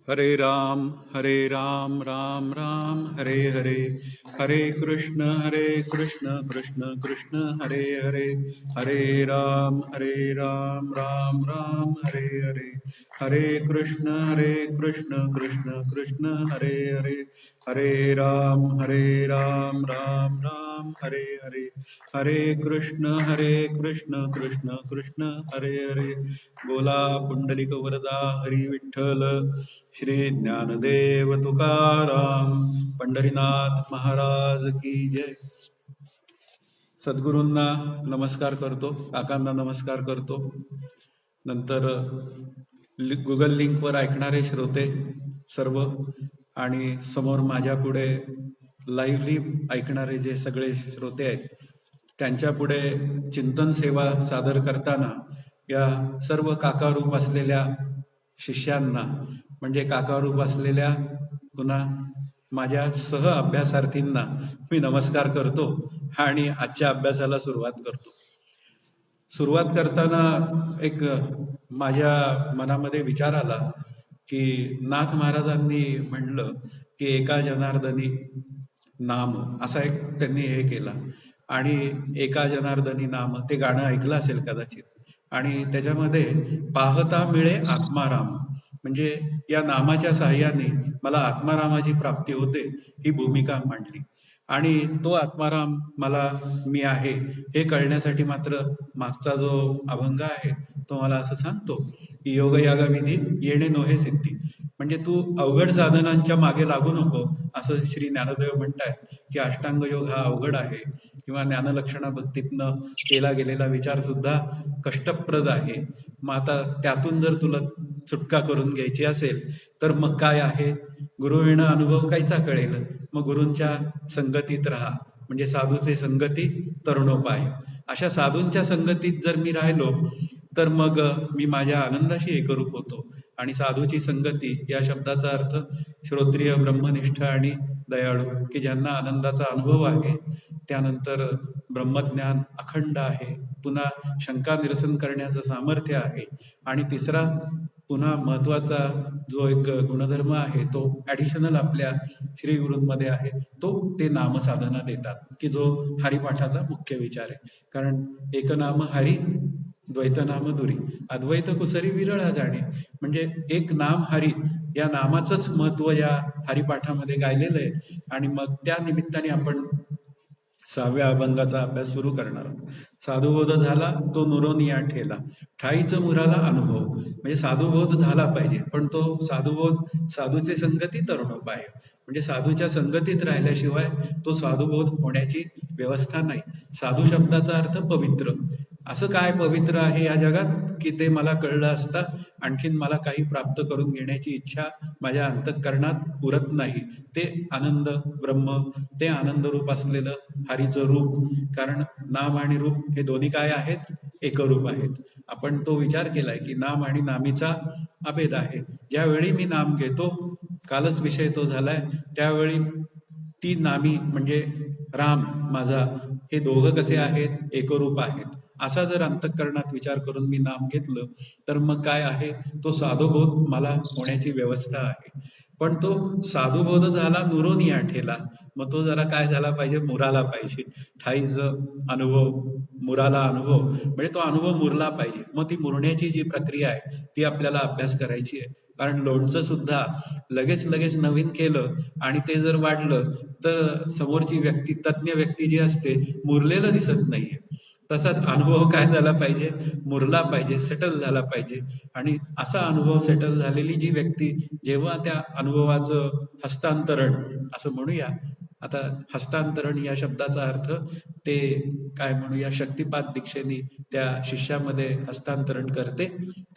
हरे राम राम राम हरे हरे, हरे कृष्ण कृष्ण कृष्ण हरे हरे, हरे राम राम राम हरे हरे, हरे कृष्ण कृष्ण कृष्ण हरे हरे, हरे राम राम राम हरे हरे, हरे कृष्ण कृष्ण कृष्ण हरे हरे. बोला पुंडलिक वरदा हरी विठ्ठल, श्री ज्ञानदेव तुकाराम, पंढरीनाथ महाराज की जय. सद्गुरूंना नमस्कार करतो, काकांना नमस्कार करतो. नंतर गुगल लिंकवर ऐकणारे श्रोते सर्व आणि समोर माझ्या पुढे लाईव्हली ऐकणारे जे सगळे श्रोते आहेत त्यांच्या पुढे चिंतन सेवा सादर करताना या सर्व काकारूप असलेल्या शिष्यांना, म्हणजे काकारूप असलेल्या पुन्हा माझ्या सह अभ्यासार्थींना मी नमस्कार करतो आणि आजच्या अभ्यासाला सुरुवात करतो. सुरुवात करताना एक माझ्या मनामध्ये विचार आला की नाथ महाराजांनी म्हणलं की एका जनार्दनी नाम, असा एक त्यांनी हे केला आणि एका जनार्दनी नाम ते गाणं ऐकलं असेल कदाचित. आणि त्याच्यामध्ये पाहता मिळे आत्माराम, म्हणजे या नामाच्या साह्याने मला आत्मारामाची प्राप्ती होते ही भूमिका मांडली. आणि तो आत्माराम मला मी आहे हे कळण्यासाठी मात्र मागचा जो अभंग आहे तो मला असं सांगतो की योग यागा विधी येणे नोहे सिद्धी, म्हणजे तू अवघड साधनांच्या मागे लागू नको असं श्री ज्ञानदेव म्हणतायत की अष्टांग योग हा अवघड आहे किंवा ज्ञानलक्षणा भक्तीतनं केला गेलेला विचार सुद्धा कष्टप्रद आहे. मग आता त्यातून जर तुला सुटका करून घ्यायची असेल तर मग काय आहे, गुरुविणा अनुभव कायचा कळेल, मग गुरूंच्या संगतीत राहा, म्हणजे साधूचे संगती तरुणोपाय. अशा साधूंच्या संगतीत जर मी राहिलो तर मग मी माझ्या आनंदाशी एकरूप होतो. आणि साधूची संगती या शब्दाचा अर्थ श्रोत्रिय, ब्रह्मनिष्ठ आणि दयाळू, की ज्यांना आनंदाचा अनुभव आहे, त्यानंतर ब्रह्मज्ञान अखंड आहे, पुन्हा शंका निरसन करण्याचं सामर्थ्य आहे, आणि तिसरा पुन्हा महत्वाचा जो एक गुणधर्म आहे तो ऍडिशनल आपल्या श्री गुरूंमध्ये आहे, तो ते नामसाधना देतात, की जो हरिपाठाचा मुख्य विचार आहे. कारण एक नाम हरी द्वैत नाम दुरी, अद्वैत कुसरी विरळा जाणे, म्हणजे एक नाम हरी या नामाचंच महत्व या हरिपाठामध्ये गायलेलं आहे. आणि मग त्या निमित्ताने आपण 6व्या अभंगाचा अभ्यास सुरू करणार आहोत. साधुबोध झाला तो नुरोनिया ठेला, ठाईच मुराला अनुभव, म्हणजे साधुबोध झाला पाहिजे, पण तो साधुबोध साधूचे संगती तरुणोपाय, म्हणजे साधूच्या संगतीत राहिल्याशिवाय तो साधुबोध होण्याची व्यवस्था नाही. साधू शब्दाचा अर्थ पवित्र. असं काय पवित्र आहे या जगात की ते मला कळलं असता आणखीन मला काही प्राप्त करून घेण्याची इच्छा माझ्या अंतःकरणात उरत नाही. ते आनंद ब्रह्म, ते आनंद रूप असलेलं हरीचं रूप. कारण नाम आणि रूप हे दोन्ही काय आहेत, एकरूप आहेत. आपण तो विचार केलाय की नाम आणि नामीचा अभेद आहे. ज्यावेळी मी नाम घेतो, कालच विषय तो झालाय, त्यावेळी ती नामी म्हणजे राम माझा, हे दोघं कसे आहेत, एकरूप आहेत. असा जर अंतःकरणात विचार करून मी नाम घेतलं तर मग काय आहे, तो साधुबोध मला होण्याची व्यवस्था आहे. पण तो साधुबोध झाला नुरोनिया ठेला, मग तो जरा काय झाला पाहिजे, मुराला पाहिजे. ठाईज अनुभव, मुराला अनुभव, म्हणजे तो अनुभव मुरला पाहिजे. मग ती मुरण्याची जी प्रक्रिया आहे ती आपल्याला अभ्यास करायची आहे. कारण लोणचं सुद्धा लगेच लगेच नवीन केलं आणि ते जर वाढलं तर समोरची व्यक्ती, तज्ज्ञ व्यक्ती जी असते, मुरलेलं दिसत नाहीये. तसाच अनुभव काय झाला पाहिजे, मुरला पाहिजे, सेटल झाला पाहिजे. आणि असा अनुभव सेटल झालेली जी व्यक्ती जेव्हा त्या अनुभवाचं हस्तांतरण असं म्हणूया, आता हस्तांतरण या शब्दाचा अर्थ ते काय म्हणूया, शक्तिपात दीक्षेने त्या शिष्यामध्ये हस्तांतरण करते,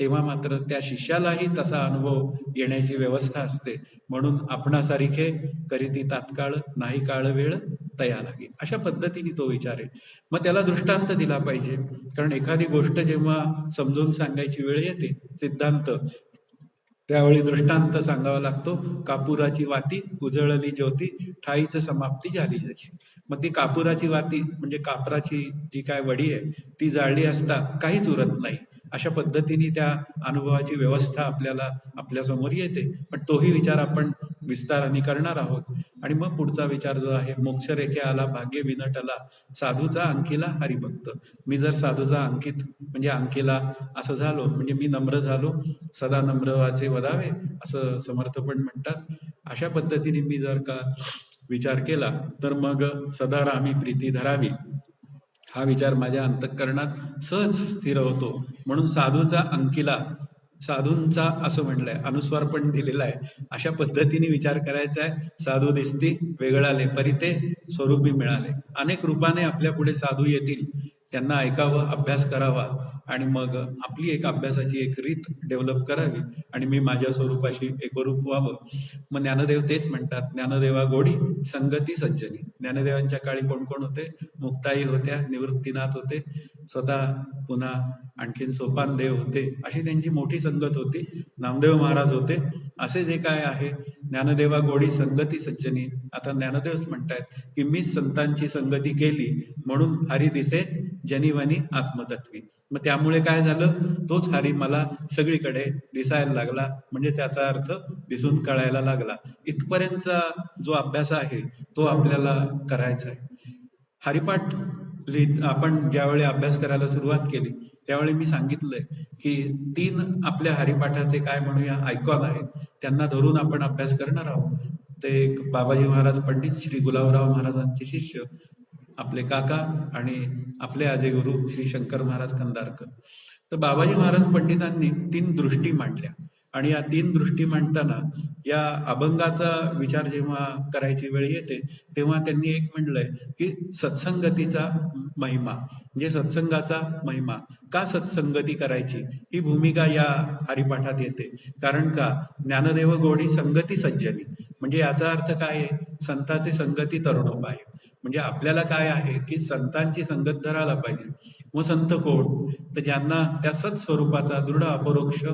तेव्हा मात्र त्या शिष्यालाही तसा अनुभव येण्याची व्यवस्था असते. म्हणून आपणासारिखे करीती तात्काळ, नाही काळ वेळ तया लागे, अशा पद्धतीने तो विचार आहे. मग त्याला दृष्टांत दिला पाहिजे. कारण एखादी गोष्ट जेव्हा समजून सांगायची वेळ येते, सिद्धांत, त्यावेळी दृष्टांत सांगावा लागतो. कापुराची वाती उजळली ज्योती, ठाईच समाप्ती झाली जशी. मग ती कापुराची वाती म्हणजे कापराची जी काय वडी आहे ती जाळली असता काहीच उरत नाही. अशा पद्धतीने त्या अनुभवाची व्यवस्था आपल्याला आपल्यासमोर येते. पण तोही विचार आपण विस्ताराने करणार आहोत. आणि मग पुढचा विचार जो आहे, मोक्षरेखे आला भाग्य विनटला, साधूचा अंकिला हरिभक्त. मी जर साधूचा अंकित म्हणजे अंकिला असं झालो, म्हणजे मी नम्र झालो, सदा नम्र वाचे वदावे असं समर्थ पण म्हणतात. अशा पद्धतीने मी जर का विचार केला तर मग सदा रामी प्रीती धरावी हा विचार माझ्या अंतःकरणात सहज स्थिर होतो. म्हणून साधूचा अंकिला, साधूंचा असं म्हणलंय, अनुस्वार पण दिलेला आहे. अशा पद्धतीने विचार करायचा आहे. साधू दिसती वेगळाले परिते स्वरूपी मिळाले. अनेक रूपाने आपल्या पुढे साधू येतील, त्यांना ऐकावं, अभ्यास करावा आणि मग आपली एक अभ्यासाची एक रीत डेव्हलप करावी आणि मी माझ्या स्वरूपाशी एकरूप व्हावं. मग ज्ञानदेव तेच म्हणतात, ज्ञानदेवा गोडी संगती सज्जनी. ज्ञानदेवांच्या काळी कोण कोण होते? मुक्ताई होत्या, निवृत्तीनाथ होते, स्वतः पुन्हा आणखीन सोपान देव होते. अशी त्यांची मोठी संगत होती. नामदेव महाराज होते. असे जे काय आहे, ज्ञानदेवा गोडी संगती सज्जनी. आता ज्ञानदेवच म्हणतायत की मी संतांची संगती केली म्हणून हरी दिसे जनिवनी आत्मतत्वी. मग त्यामुळे काय झालं, तोच हरी मला सगळीकडे दिसायला लागला, म्हणजे त्याचा अर्थ दिसून कळायला लागला. इथपर्यंतचा जो अभ्यास आहे तो आपल्याला करायचा आहे. हरिपाठ आपण ज्यावेळी अभ्यास करायला सुरुवात केली त्यावेळी मी सांगितलंय की 3 आपल्या हरिपाठाचे काय म्हणूया आयकॉन आहेत, त्यांना धरून आपण अभ्यास करणार आहोत. ते एक बाबाजी महाराज पंडित श्री गुलाबराव महाराजांचे शिष्य आपले काका आणि आपले आजे गुरु श्री शंकर महाराज कंधारकर. तर बाबाजी महाराज पंडितांनी 3 दृष्टी मांडल्या आणि या 3 दृष्टी मांडताना या अभंगाचा विचार जेव्हा करायची वेळ येते तेव्हा त्यांनी एक म्हणलंय की सत्संगतीचा महिमा, म्हणजे सत्संगाचा महिमा. का सत्संगती करायची ही भूमिका या हरिपाठात येते. कारण का, ज्ञानदेव गोडी संगती सज्जनी, म्हणजे याचा अर्थ काय आहे, संतांची संगती तरुणोपाय. म्हणजे आपल्याला काय आहे की संतांची संगत धरायला पाहिजे. मग संत कोण? तर ज्यांना त्या सत्स्वरूपाचा दृढ अपरोक्ष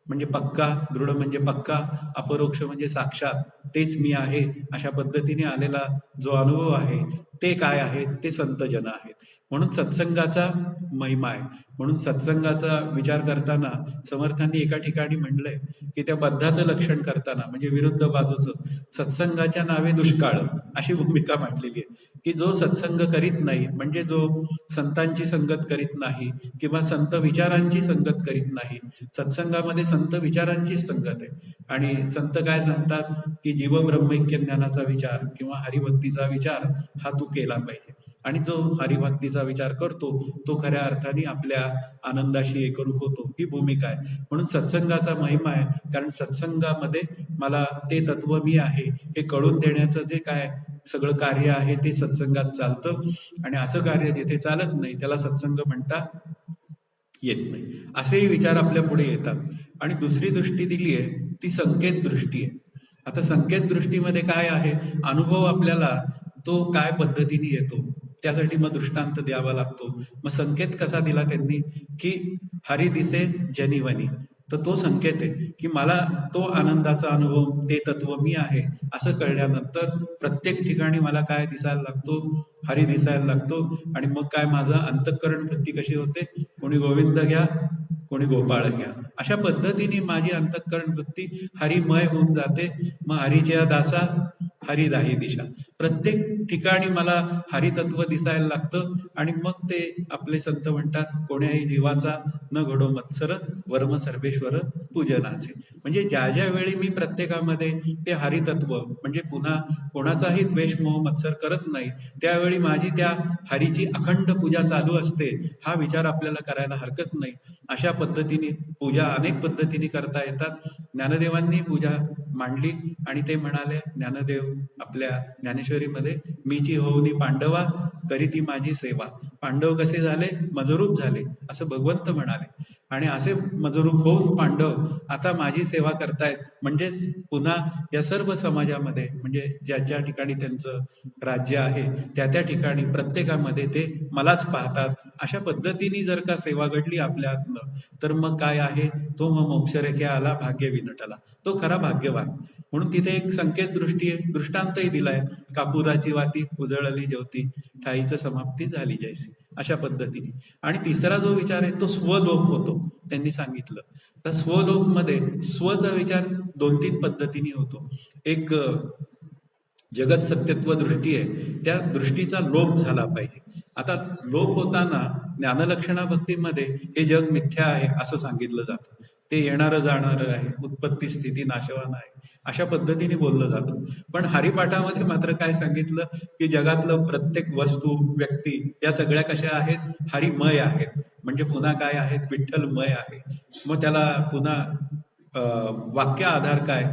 म्हणजे पक्का, दृढ म्हणजे पक्का, अपरोक्ष म्हणजे साक्षात तेच मी आहे अशा पद्धतीने आलेला जो अनुभव आहे ते काय आहे, ते संत जन आहेत. म्हणून सत्संगाचा महिमा आहे. म्हणून सत्संगाचा विचार करताना समर्थांनी एका ठिकाणी म्हणलंय की त्या बद्धाचं लक्षण करताना म्हणजे विरुद्ध बाजूचं, सत्संगाच्या नावे दुष्काळ अशी भूमिका मांडलेली आहे की जो सत्संग करीत नाही, म्हणजे जो संतांची संगत करीत नाही किंवा संत विचारांची संगत करीत नाही. सत्संगामध्ये संत विचारांचीच संगत आहे. आणि संत काय सांगतात की जीव ब्रह्मैक्य ज्ञानाचा विचार किंवा हरिभक्तीचा विचार हा तू केला पाहिजे. आणि जो हरिभक्तीचा विचार करतो तो खऱ्या अर्थाने आपल्या आनंदाशी एकरूप होतो, ही भूमिका आहे. म्हणून सत्संगाचा महिमा आहे. कारण सत्संगामध्ये मला ते तत्व मी आहे हे कळून देण्याचं जे काय सगळं कार्य आहे ते सत्संगात चालतं. आणि असं कार्य जिथे चालत नाही त्याला सत्संग म्हणता येत नाही. असेही विचार आपल्या पुढे येतात. आणि दुसरी दृष्टी दिली आहे ती संकेत दृष्टी आहे. आता संकेत दृष्टीमध्ये काय आहे, अनुभव आपल्याला तो काय पद्धतीने येतो त्यासाठी मग दृष्टांत द्यावा लागतो. मग संकेत कसा दिला त्यांनी की हरी दिसे जनिवनी. तर तो संकेत आहे की मला तो आनंदाचा अनुभव, ते तत्व मी आहे असं कळल्यानंतर प्रत्येक ठिकाणी मला काय दिसायला लागतो, हरी दिसायला लागतो. आणि मग काय माझं अंतःकरण वृत्ती कशी होते, कोणी गोविंद घ्या कोणी गोपाळ घ्या, अशा पद्धतीने माझी अंतःकरण वृत्ती हरिमय होऊन जाते. मग हरीच्या दासा हरी दाही दिशा, प्रत्येक ठिकाणी मला हरितत्व दिसायला लागतं. आणि मग ते आपले संत म्हणतात, कोण्याही जीवाचा न घडो मत्सर वर्म सर्वेश्वर पूजनाचे. म्हणजे ज्या ज्या वेळी मी प्रत्येकामध्ये ते हरितत्व म्हणजे पुन्हा कोणाचाही द्वेष मोह मत्सर करत नाही, त्यावेळी माझी त्या हरीची अखंड पूजा चालू असते. हा विचार आपल्याला करायला हरकत नाही. अशा पद्धतीने पूजा अनेक पद्धतीने करता येतात. ज्ञानदेवांनी पूजा मांडली आणि ते म्हणाले, ज्ञानदेव आपल्या ज्ञानेश्वरीमध्ये, मीची होऊनी पांडवा करी ती माझी सेवा. पांडव कसे झाले, मजरूप झाले असं भगवंत म्हणाले. आणि असे मजरूप होऊन पांडव आता माझी सेवा करतायत. म्हणजेच पुन्हा या सर्व समाजामध्ये म्हणजे ज्या ज्या ठिकाणी त्यांचं राज्य आहे त्या त्या ठिकाणी प्रत्येकामध्ये ते मलाच पाहतात. अशा पद्धतीने जर का सेवा घडली आपल्या हातनं तर मग काय आहे, तो मग मोक्षरेखे आला भाग्य विनटला, तो खरा भाग्यवान. म्हणून तिथे एक संकेत दृष्टी आहे, दृष्टांतही दिलाय, कापुराची वाती उजळली ज्योती ठाईचं समाप्ती झाली जैसी, अशा पद्धतीने. आणि तिसरा जो विचार आहे तो स्वलोप होतो. त्यांनी सांगितलं. तर स्वलोकमध्ये स्वचा विचार 2-3 पद्धतीने होतो. एक जगत सत्यत्व दृष्टी आहे, त्या दृष्टीचा लोप झाला पाहिजे. आता लोप होताना ज्ञानलक्षणा भक्तीमध्ये हे जग मिथ्या आहे असं सांगितलं जातं. ते येणारं जाणारं आहे, उत्पत्ती स्थिती नाशवान आहे, अशा पद्धतीने बोललं जातं. पण हरिपाठामध्ये मात्र काय सांगितलं की जगातलं प्रत्येक वस्तू व्यक्ती या सगळ्या कशा आहेत, हरिमय आहेत. म्हणजे पुन्हा काय आहेत, विठ्ठलमय आहे. मग त्याला पुन्हा वाक्य आधार काय,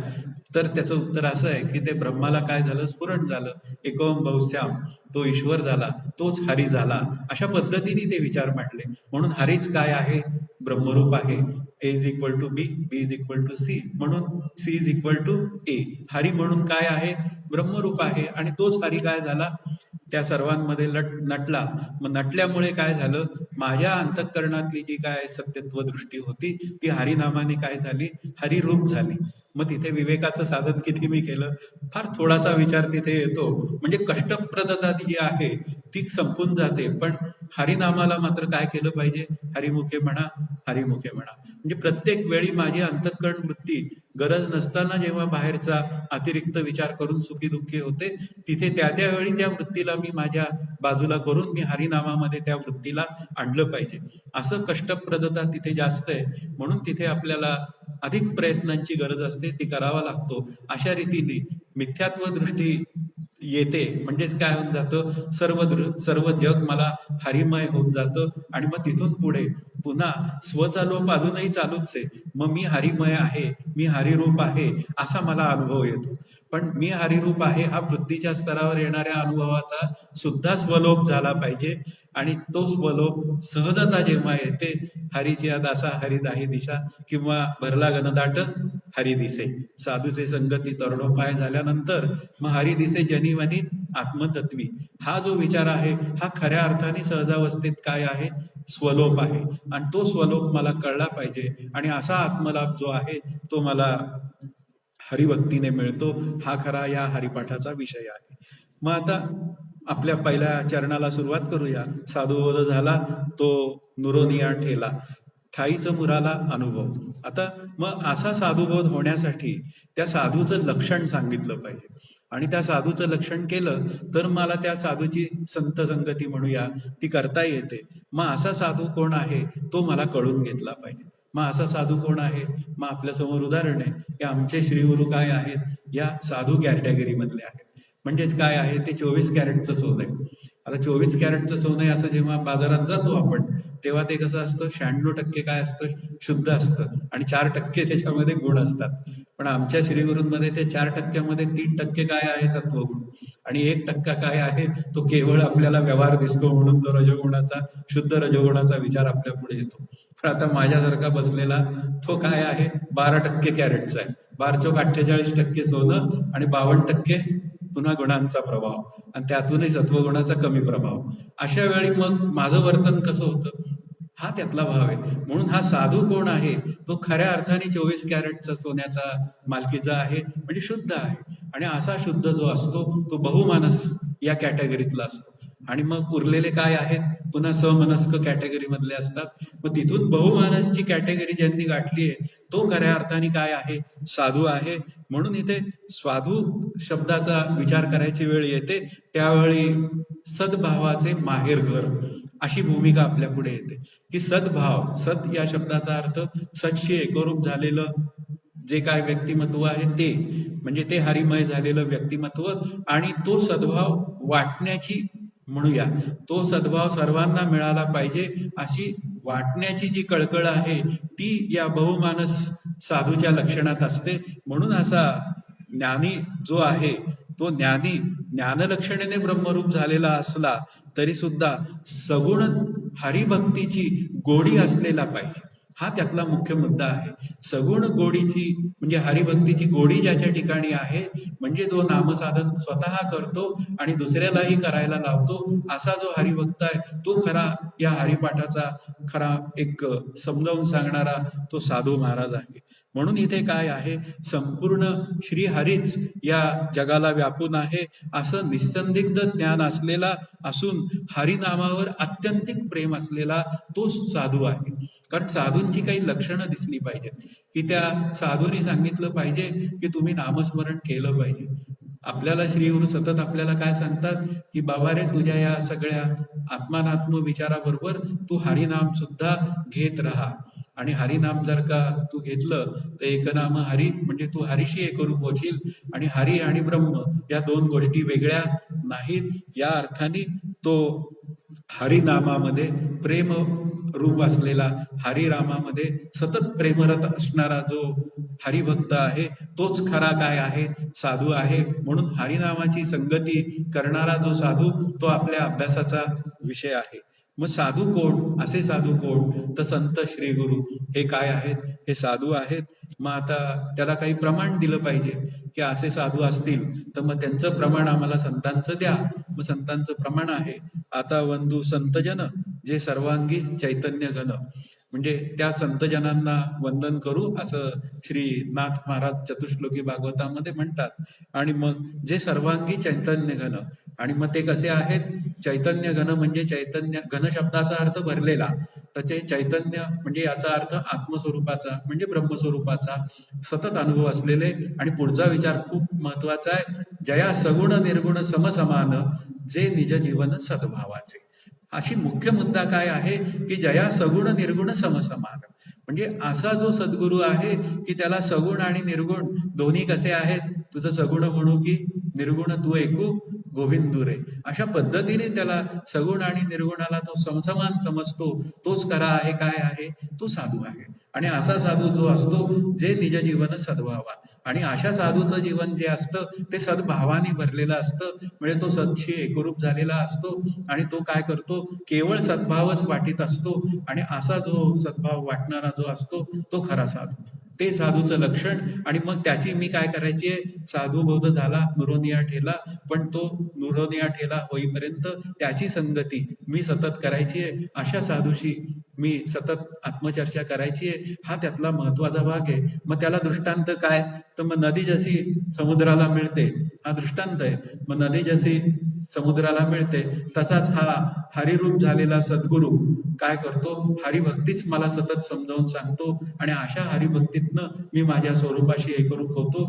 तर त्याचं उत्तर असं आहे की ते ब्रह्माला काय झालं, स्फुरण झालं. एकोम बहुश्याम, तो ईश्वर झाला, तोच हरी झाला. अशा पद्धतीने ते विचार मांडले. म्हणून हरीच काय आहे, ब्रह्मरूप आहे. A is equal to B, B is equal to C, म्हणून C is equal to A. Hari म्हणून काय आहे, ब्रह्मरूप आहे. आणि तोच हरी काय झाला, त्या सर्वांमध्ये नटला. मग नटल्यामुळे काय झालं, माझ्या अंतःकरणातली जी काय सत्यत्व दृष्टी होती ती हरिनामाने काय झाली, हरिरूप झाली. मग तिथे विवेकाचं साधन किती मी केलं, फार थोडासा विचार तिथे येतो. म्हणजे कष्टप्रदता जी आहे ती संपून जाते. पण हरिनामाला मात्र काय केलं पाहिजे, हरिमुखे म्हणा, हरिमुखे म्हणा. म्हणजे प्रत्येक वेळी माझी अंतःकरण वृत्ती गरज नसताना जेव्हा बाहेरचा अतिरिक्त विचार करून सुखी दुःखी होते, तिथे त्या त्यावेळी त्या वृत्तीला मी माझ्या बाजूला करून मी हरिनामामध्ये त्या वृत्तीला आणलं पाहिजे. असं कष्टप्रदता तिथे जास्त आहे. म्हणून तिथे आपल्याला अधिक प्रयत्नांची गरज असते, ती करावा लागतो. अशा रीतीने मिथ्यात्व दृष्टी येते. म्हणजेच काय होऊन जातं, सर्व जग मला हरिमय होऊन जातं. आणि मग तिथून पुढे पुन्हा स्वचा लोप अजूनही चालूच आहे. मग मी हरिमय आहे, मी हरिरूप आहे असा मला अनुभव येतो. पण मी हरिरूप आहे हा वृत्तीच्या स्तरावर येणाऱ्या अनुभवाचा सुद्धा स्वलोप झाला पाहिजे. आणि तो स्वलोप सहजता जेव्हा येते, हरीची दासा हरिदाही दिशा, किंवा भरला गणदाट हरी दिसे, साधूचे संगती तरुणोपाय झाल्यानंतर मग हरी दिसे जनिवनी आत्मतत्वी. हा जो विचार आहे हा खऱ्या अर्थाने सहजावस्थेत काय आहे, स्वलोप आहे. आणि तो स्वलोप मला कळला पाहिजे. आणि असा आत्मलाभ जो आहे तो मला हरिभक्तीने मिळतो. हा खरा या हरिपाठाचा विषय आहे. मग आता आपल्या पहिल्या चरणाला सुरुवात करूया. साधुबोध झाला, तो नुरोनिया ठेला, ठाईचं मुराला अनुभव. आता मग असा साधुबोध होण्यासाठी त्या साधूचं लक्षण सांगितलं पाहिजे. आणि त्या साधूचं लक्षण केलं तर मला त्या साधूची संत संगती म्हणूया ती करता येते. मग असा साधू कोण आहे तो मला कळून घेतला पाहिजे. मग असा साधू कोण आहे, मग आपल्या समोर उदाहरण आहे की आमचे श्रीगुरु काय आहेत, या साधू कॅटेगरी मधले आहेत. म्हणजेच काय आहे, ते 24 कॅरेटचं सोनं आहे. आता 24 कॅरेटचं सोनं आहे असं जेव्हा बाजारात जातो आपण, तेव्हा ते कसं असतं, 96% काय असतं, शुद्ध असतं. आणि 4% त्याच्यामध्ये गुण असतात. पण आमच्या श्रीगुरूंमध्ये ते 4%मध्ये 3% काय आहे, सत्वगुण. आणि 1% काय आहे, तो केवळ आपल्याला व्यवहार दिसतो म्हणून तो रजोगुणाचा, शुद्ध रजोगुणाचा विचार आपल्या पुढे येतो. पण आता माझ्यासारखा बसलेला तो काय आहे, 12% कॅरेटचा आहे. 12×48 सोनं आणि 52% पुन्हा गुणांचा प्रभाव, आणि त्यातूनही सत्वगुणाचा कमी प्रभाव. अशा वेळी मग माझं वर्तन कसं होतं, हा त्यातला भाव आहे. म्हणून हा साधू कोण आहे, तो खऱ्या अर्थाने 24 कॅरेटचा सोन्याचा मालकीचा आहे, म्हणजे शुद्ध आहे. आणि असा शुद्ध जो असतो तो बहुमानस या कॅटेगरीतला असतो. आणि मग उरलेले काय आहेत, पुन्हा समनस्क कॅटेगरी मधले असतात. मग तिथून बहुमानसची कॅटेगरी ज्यांनी गाठली आहे तो खऱ्या अर्थाने काय आहे, साधू आहे. म्हणून इथे साधू शब्दाचा विचार करायची वेळ येते त्यावेळी सद्भावाचे माहेरघर अशी भूमिका आपल्या पुढे येते. की सद्भाव, सत या शब्दाचा अर्थ सतशी एकरूप झालेलं जे काय व्यक्तिमत्व आहे ते, म्हणजे ते हरिमय झालेलं व्यक्तिमत्व. आणि तो सद्भाव वाटण्याची म्हणूया, तो सद्भाव सर्वांना मिळाला पाहिजे अशी वाटण्याची जी कळकळ आहे ती या बहुमानस साधूच्या लक्षणात असते. म्हणून असा ज्ञानी जो आहे तो ज्ञानी ज्ञानलक्षणेने ब्रह्मरूप झालेला असला तरी सुद्धा सगुण हरिभक्तीची गोडी असलेला पाहिजे. हा त्यातला मुख्य मुद्दा आहे. सगुण गोडीची म्हणजे हरिभक्तीची गोडी ज्याच्या ठिकाणी आहे, म्हणजे जो नामसाधन स्वतः करतो आणि दुसऱ्यालाही करायला लावतो, असा जो हरिभक्त आहे तो खरा या हरिपाठाचा खरा एक समजावून सांगणारा तो साधू महाराज आहे. म्हणून इथे काय आहे, संपूर्ण श्रीहरीच या जगाला व्यापून आहे असं निसंदिग्ध ज्ञान असलेला असून हरिनामावर अत्यंतिक प्रेम असलेला तो साधू आहे. कारण साधूंची काही लक्षणं दिसली पाहिजेत, की त्या साधूंनी सांगितलं पाहिजे की तुम्ही नामस्मरण केलं पाहिजे. आपल्याला श्री गुरु सतत आपल्याला काय सांगतात, की बाबा रे, तुझ्या या सगळ्या आत्मानात्म विचाराबरोबर तू हरिनाम सुद्धा घेत राहा. आणि हरिनाम जर का तू घेतलं तर एकनाम हरी, म्हणजे तू हरीशी एकरूप होशील. आणि हरी आणि ब्रह्म या दोन गोष्टी वेगळ्या नाहीत. या अर्थाने तो हरिनामामध्ये प्रेम रूप असलेला, हरिरामामध्ये सतत प्रेमरत असणारा जो हरिभक्त आहे, तोच खरा काय आहे, साधू आहे. म्हणून हरिनामाची संगती करणारा जो साधू, तो आपल्या अभ्यासाचा विषय आहे. मग साधू कोण? असे साधू कोण? तर संत श्री गुरु हे काय आहेत? हे साधू आहेत. मग आता त्याला काही प्रमाण दिलं पाहिजे, की असे साधू असतील तर मग त्यांचं प्रमाण आम्हाला संतांचं द्या. मग संतांचं प्रमाण आहे, आता वंदू संतजन जे सर्वांगी चैतन्य घन, म्हणजे त्या संतजनांना वंदन करू, असं श्री नाथ महाराज चतुश्लोकी भागवतामध्ये म्हणतात. आणि मग जे सर्वांगी चैतन्य घन, आणि मग ते कसे आहेत? चैतन्य घन म्हणजे चैतन्य, घन शब्दाचा अर्थ भरलेला, तर ते चैतन्य म्हणजे याचा अर्थ आत्मस्वरूपाचा, म्हणजे ब्रह्मस्वरूपाचा सतत अनुभव असलेले. आणि पुढचा विचार खूप महत्वाचा आहे, जया सगुण निर्गुण समसमान, जे निज जीवन सद्भावाचे. अशी मुख्य मुद्दा काय आहे, की जया सगुण निर्गुण समसमान, म्हणजे असा जो सद्गुरू आहे की त्याला सगुण आणि निर्गुण दोन्ही कसे आहेत, तुझं सगुण म्हणू की निर्गुण तू ऐकू गोविंदू रे, अशा पद्धतीने त्याला सगुण आणि निर्गुणाला तो समसमान समजतो. तोच खरा आहे, काय आहे, तो साधू आहे. आणि असा साधू जो असतो, जे निज जीवन सद्भावा, आणि अशा साधूचं जीवन जे असतं ते सद्भावाने भरलेलं असतं, म्हणजे तो सदशी एकरूप झालेला असतो. आणि तो काय करतो, केवळ सद्भावच वाटीत असतो. आणि असा जो सद्भाव वाटणारा जो असतो तो खरा साधू, ते साधूचं लक्षण. आणि मग त्याची मी काय करायची आहे, साधू बोध झाला नुरोनिया ठेला, पण तो नुरोनिया ठेला होईपर्यंत त्याची संगती मी सतत करायची आहे. अशा साधूशी मी सतत आत्मचर्चा करायची आहे, हा त्यातला महत्वाचा भाग आहे. मग त्याला दृष्टांत काय, तर मग नदी जशी समुद्राला मिळते, हा दृष्टांत आहे. मग नदी जशी समुद्राला मिळते, तसाच हा हरिरूप झालेला सद्गुरू काय करतो, हरिभक्तीच मला सतत समजावून सांगतो. आणि अशा हरिभक्तीतनं मी माझ्या स्वरूपाशी एकरूप होतो.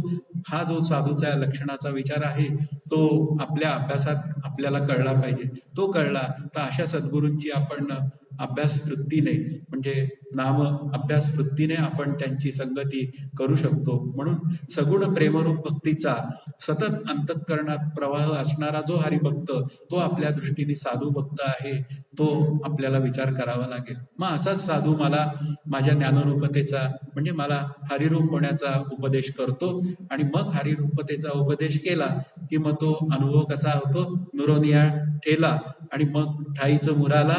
हा जो साधूचा लक्षणाचा विचार आहे, तो आपल्या अभ्यासात आपल्याला कळला पाहिजे. तो कळला तर अशा सद्गुरूंची आपण अभ्यास वृत्तीने, म्हणजे नाम अभ्यास वृत्तीने आपण त्यांची संगती करू शकतो. म्हणून सगुण प्रेमरूप भक्तीचा सतत अंतःकरणात प्रवाह असणारा जो हरिभक्त, तो आपल्या दृष्टीने साधू भक्त आहे. तो आपल्याला विचार करावा लागेल. मग असाच साधू मला माझ्या ज्ञानरूपतेचा, म्हणजे मला हरिरूप होण्याचा उपदेश करतो. आणि मग हरिरूपतेचा उपदेश केला की मग तो अनुभव कसा होतो, नुरोनिया ठेला, आणि मग ठाईचं मुराला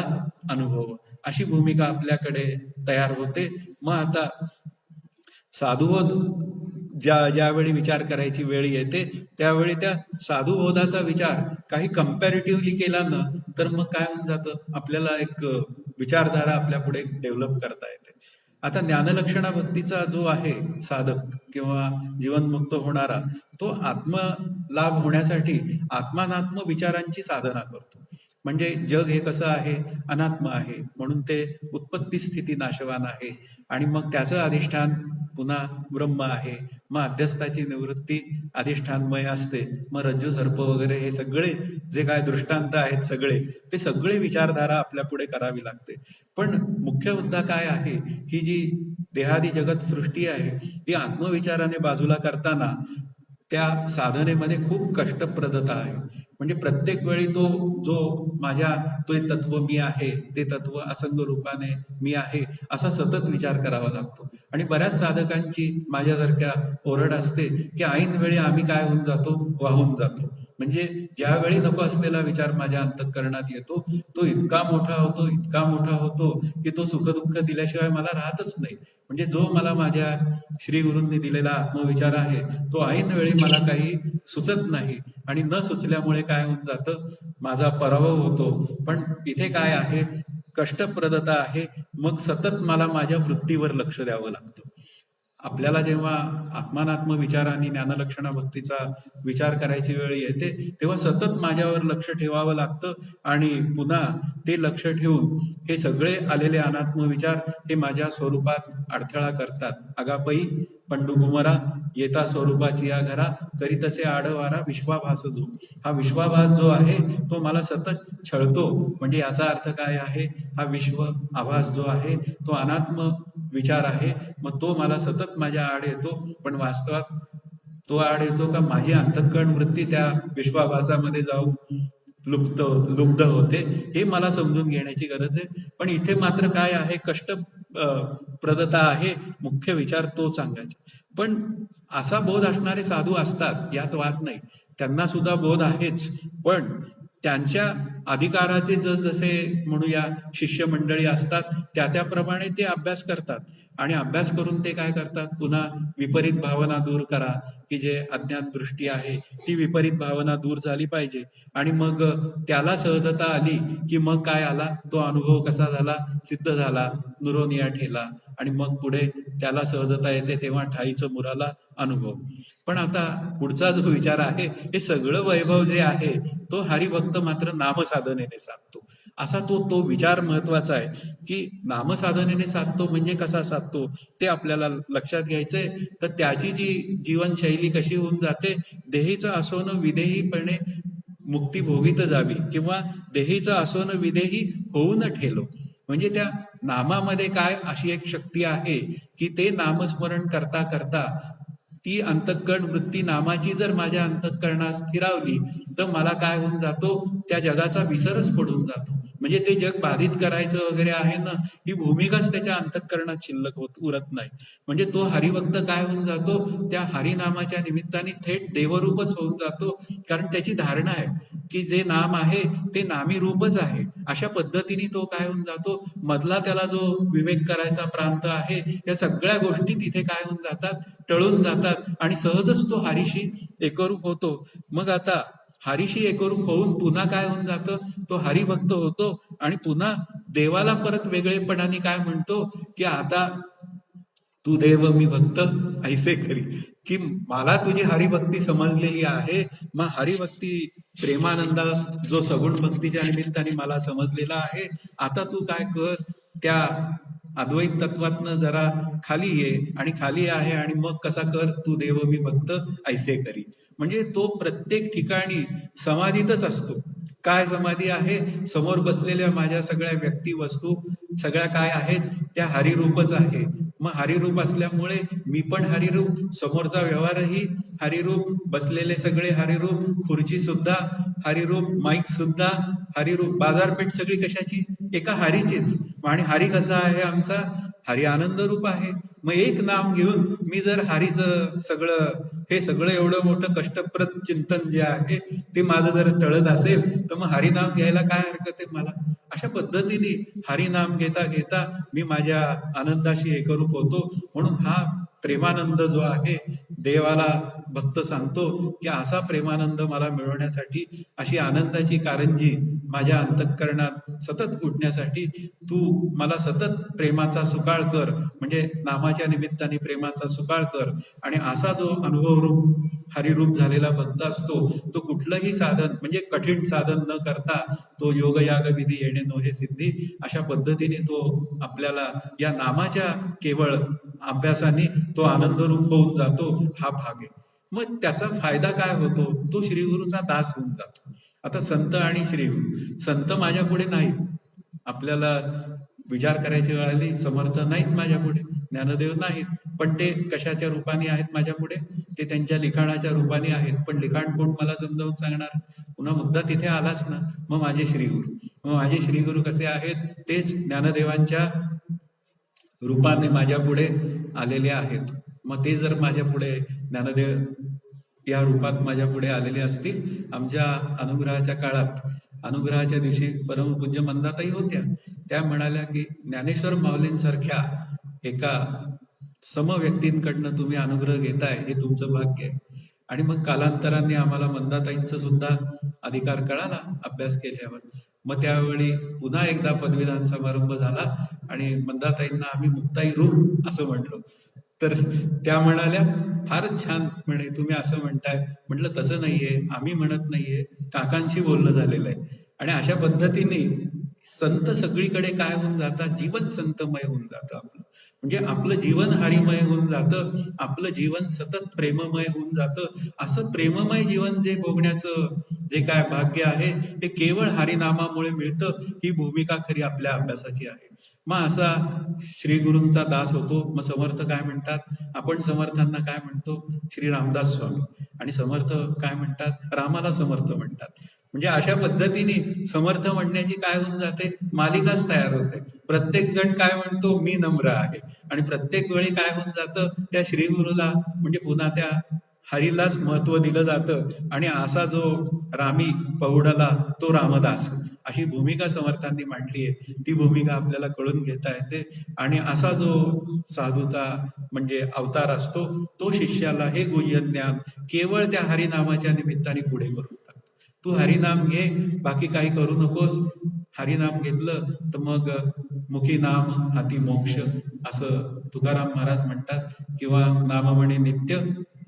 अनुभव, अशी भूमिका आपल्याकडे तयार होते. मग आता साधुबोध ज्यावेळी विचार करायची वेळ येते, त्यावेळी त्या साधुबोधाचा विचार काही कम्पॅरेटिव्हली केला ना, तर मग काय होऊन जातं, आपल्याला एक विचारधारा आपल्या पुढे डेव्हलप करता येते. आता ज्ञानलक्षणा भक्तीचा जो आहे साधक किंवा जीवनमुक्त होणारा, तो आत्मलाभ होण्यासाठी आत्मानात्म विचारांची साधना करतो. म्हणजे जग हे कसं आहे, अनात्म आहे, म्हणून ते उत्पत्ती स्थिती नाशवान आहे. आणि मग त्याचं अधिष्ठान पुन्हा ब्रह्म आहे. मग अध्यस्थाची निवृत्ती अधिष्ठानमय असते. मग रज्जू सर्प वगैरे हे सगळे जे काय दृष्टांत आहेत, सगळे ते सगळे विचारधारा आपल्या पुढे करावी लागते. पण मुख्य मुद्दा काय आहे, ही जी देहादी जगत सृष्टी आहे, ती आत्मविचाराने बाजूला करताना त्या साधनेमध्ये खूप कष्टप्रदता आहे. म्हणजे प्रत्येक वेळी तो जो माझ्या तो तत्व मी आहे, ते तत्व असंग रूपाने मी आहे, असा सतत विचार करावा लागतो. आणि बऱ्याच साधकांची माझ्यासारख्या ओरड असते की ऐन वेळी आम्ही काय होऊन जातो, वाहून जातो. म्हणजे ज्यावेळी नको असलेला विचार माझ्या अंतःकरणात येतो, तो इतका मोठा होतो, इतका मोठा होतो की तो सुखदुःख दिल्याशिवाय मला राहतच नाही. म्हणजे जो मला माझ्या श्री गुरूंनी दिलेला आत्मविचार आहे, तो ऐन वेळी मला काही सुचत नाही. आणि न सुचल्यामुळे काय होऊन जातं, माझा पराभव होतो. पण इथे काय आहे, कष्टप्रदता आहे. मग सतत मला माझ्या वृत्तीवर लक्ष द्यावं लागतं. आपल्याला जेव्हा आत्मानात्म विचार आणि ज्ञानलक्षणा भक्तीचा विचार करायची वेळ येते तेव्हा सतत माझ्यावर लक्ष ठेवावं लागतं आणि पुन्हा ते लक्ष ठेवून हे सगळे आलेले अनात्म विचार हे माझ्या स्वरूपात अडथळा करतात. अगापई पंडुकुमरा येता स्वरूपाची या घरा करीतसे आडवारा विश्वाभास जो. हा विश्वाभास जो आहे तो मला सतत छळतो. म्हणजे याचा अर्थ काय आहे? हा विश्व आभास जो आहे तो अनात्म विचार आहे. मग तो मला सतत माझ्या आड येतो. पण वास्तवात तो आड येतो का माझी अंतःकरण वृत्ती त्या विश्वाभासामध्ये जाऊन लुब्ध होते, हे मला समजून घेण्याची गरज आहे. पण इथे मात्र काय आहे, कष्ट प्रदता आहे, मुख्य विचार तो सांगायचा. पण असा बोध असणारे साधू असतात, यात वाद नाही, त्यांना सुद्धा बोध आहेच. पण त्यांच्या अधिकाराचे जसे म्हणूया शिष्यमंडळी असतात, त्याप्रमाणे ते अभ्यास करतात. आणि अभ्यास करून ते काय करतात, पुन्हा विपरीत भावना दूर करा, की जे अज्ञान दृष्टी आहे ती विपरीत भावना दूर झाली पाहिजे. आणि मग त्याला सहजता आली की मग काय आला, तो अनुभव कसा झाला, सिद्ध झाला, नुरोनिया ठेला. आणि मग पुढे त्याला सहजता येते तेव्हा ठाईचं मुराला अनुभव. पण आता पुढचा जो विचार आहे, हे सगळं वैभव जे आहे तो हरिभक्त मात्र नामसाधनेने साधतो. असा तो विचार महत्वाचा आहे, की नामसाधनेने साधतो म्हणजे कसा साधतो ते आपल्याला लक्षात घ्यायचंय. तर त्याची जी जीवनशैली कशी होऊन जाते, देहीचं असोन विदेहीपणे मुक्ती भोगीत जावी, किंवा देहीचं असोन विदेही होऊन ठेलो. म्हणजे त्या नामामध्ये काय अशी एक शक्ती आहे की ते नामस्मरण करता करता ती अंतःकरण वृत्ती नामाची जर माझ्या अंतःकरणात स्थिरावली तर मला काय होऊन जातो, त्या जगाचा विसरच पडून जातो. म्हणजे ते जग बाधित करायचं वगैरे आहे ना, ही भूमिकाच त्याच्या अंतःकरणात शिल्लक उरत नाही. म्हणजे तो हरिभक्त काय होऊन जातो, त्या हरिनामाच्या निमित्ताने थेट देवरूपच होऊन जातो. कारण त्याची धारणा आहे की जे नाम आहे ते नामी रूपच आहे. अशा पद्धतीने तो काय होऊन जातो, मधला त्याला जो विवेक करायचा प्रांत आहे, या सगळ्या गोष्टी तिथे काय होऊन जातात, टळून जातात आणि सहजच तो हरीशी एकरूप होतो. मग आता हरीशी एकरूप होऊन पुन्हा काय होऊन जातं, तो हरिभक्त होतो आणि पुन्हा देवाला परत वेगळेपणाने काय म्हणतो की आता तू देव मी भक्त ऐसे करी, की मला तुझी हरिभक्ती समजलेली आहे. मग हरिभक्ती प्रेमानंद जो सगुण भक्तीच्या निमित्ताने मला समजलेला आहे, आता तू काय कर, त्या अद्वैत तत्वातनं जरा खाली ये, आणि खाली आहे आणि मग कसा कर, तू देव मी भक्त ऐसे करी. म्हणजे तो प्रत्येक ठिकाणी समाधीतच असतो. काय समाधी आहे, समोर बसलेल्या माझ्या सगळ्या व्यक्ती वस्तू सगळ्या काय आहेत, त्या हरिरूपच आहे. मग हरिरूप असल्यामुळे मी पण हरिरूप, समोरचा व्यवहारही हरिरूप, बसलेले सगळे हरिरूप, खुर्ची सुद्धा हरिरूप, माईक सुद्धा हरिरूप, बाजारपेठ सगळी कशाची, एका हरीचीच. आणि हरी कसा आहे आमचा, हरी आनंद रूप आहे. मग एक नाम घेऊन मी जर हरीचं हे सगळं एवढं मोठं कष्टप्रद चिंतन जे आहे ते माझं जर टळत असेल तर मग हरिनाम घ्यायला काय हरकत आहे मला. अशा पद्धतीने हरिनाम घेता घेता मी माझ्या आनंदाशी एकरूप होतो. म्हणून हा प्रेमानंद जो आहे, देवाला भक्त सांगतो की असा प्रेमानंद मला मिळवण्यासाठी, अशी आनंदाची कारंजी माझ्या अंतःकरणात सतत उठण्यासाठी तू मला सतत प्रेमाचा सुकाळ कर, म्हणजे नामाच्या निमित्ताने प्रेमाचा सुकाळ कर. आणि असा जो अनुभव रूप हरिरूप झालेला भक्त असतो, तो कुठलंही साधन म्हणजे कठीण साधन न करता तो योगयाग विधी येणे नोहे सिद्धी, अशा पद्धतीने तो आपल्याला या नामाच्या केवळ अभ्यासाने तो आनंदरूप होऊन जातो. हा भाग आहे. मग त्याचा फायदा काय होतो, तो श्रीगुरूचा दास होऊन जातो. आता संत आणि श्रीगुरु, संत माझ्या पुढे नाहीत, आपल्याला विचार करायची वेळ आली, समर्थ नाहीत माझ्या पुढे, ज्ञानदेव नाहीत, पण ते कशाच्या रूपाने आहेत माझ्या पुढे, ते त्यांच्या लिखाणाच्या रूपाने आहेत. पण लिखाण कोण मला समजावून सांगणार, पुन्हा मुद्दा तिथे आलाच ना. मग माझे श्रीगुरु, मग माझे श्रीगुरु कसे आहेत, तेच ज्ञानदेवांच्या रूपाने माझ्या पुढे आलेले आहेत. मग ते जर माझ्या पुढे ज्ञानदेव या रूपात माझ्या पुढे आलेले असतील, आमच्या अनुग्रहाच्या काळात, अनुग्रहाच्या दिवशी परमपूज्य मंदाताई होत्या, त्या म्हणाल्या की ज्ञानेश्वर माऊलींसारख्या एका समव्यक्तींकडनं तुम्ही अनुग्रह घेताय, हे तुमचं भाग्य आहे. आणि मग कालांतराने आम्हाला मंदाताईंचा सुद्धा अधिकार कळाला अभ्यास केल्यावर. मग त्यावेळी पुन्हा एकदा पदवीदान समारंभ झाला आणि मंदाताईंना आम्ही मुक्ताई रूप असं म्हणलो. तर त्या म्हणाल्या, फारच छान म्हणे, तुम्ही असं म्हणताय. म्हटलं तसं नाहीये, आम्ही म्हणत नाहीये, काकांशी बोलणं झालेलं आहे. आणि अशा पद्धतीने संत सगळीकडे काय होऊन जातात, जीवन संतमय होऊन जातं आपलं. म्हणजे आपलं जीवन हरिमय होऊन जातं, आपलं जीवन सतत प्रेममय होऊन जातं. असं प्रेममय जीवन जे भोगण्याचं जे काय भाग्य आहे, ते केवळ हरिनामामुळे मिळतं. ही भूमिका खरी आपल्या अभ्यासाची आहे. मग असा श्री गुरूंचा दास होतो. मग समर्थ काय म्हणतात, आपण समर्थांना काय म्हणतो, श्री रामदास स्वामी. आणि समर्थ काय म्हणतात, रामाला समर्थ म्हणतात. म्हणजे अशा पद्धतीने समर्थ म्हणण्याची काय होऊन जाते, मालिकाच तयार होते. प्रत्येक जण काय म्हणतो, मी नम्र आहे. आणि प्रत्येक वेळी काय होऊन जातं, त्या श्रीगुरूला म्हणजे पुन्हा त्या हरीलाच महत्व दिलं जातं. आणि असा जो रामी पहुडला तो रामदास, अशी भूमिका समर्थांनी मांडली आहे. ती भूमिका आपल्याला कळून घेता येते. आणि असा जो साधूचा म्हणजे अवतार असतो, तो शिष्याला हे गुह्य ज्ञान केवळ त्या हरिनामाच्या निमित्ताने पुढे करून टाकतो. तू हरिनाम घे, बाकी काही करू नकोस. हरिनाम घेतलं तर मग मुखी नाम हाती मोक्ष, असं तुकाराम महाराज म्हणतात. किंवा नाम म्हणे नित्य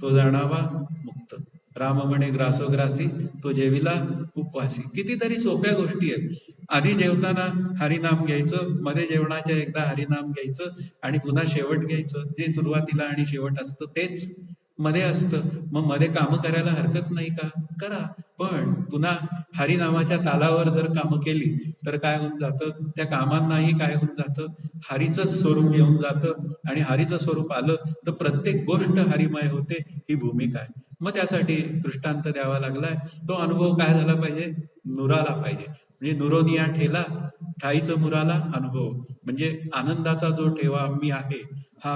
तो जाणावा मुक्त, राम म्हणे ग्रासोग्रासी तो जेविला उपवासी. कितीतरी सोप्या गोष्टी आहेत. आधी जेवताना हरिनाम घ्यायचं, मध्ये जेवणाच्या एकदा हरिनाम घ्यायचं, आणि पुन्हा शेवट घ्यायचं. जे सुरुवातीला आणि शेवट असतं तेच मध्ये असतं. मग मध्ये कामं करायला हरकत नाही का, करा. पण पुन्हा हरिनामाच्या तालावर जर कामं केली तर काय होऊन जातं, त्या कामांनाही काय होऊन जातं, हरीचंच स्वरूप येऊन जातं. आणि हरीचं स्वरूप आलं तर प्रत्येक गोष्ट हरिमय होते. ही भूमिका आहे. मग त्यासाठी दृष्टांत द्यावा लागलाय. तो अनुभव काय झाला पाहिजे, नुराला पाहिजे. म्हणजे नुरोनिया ठेला ठाईचं मुराला अनुभव. म्हणजे आनंदाचा जो ठेवा मी आहे, हा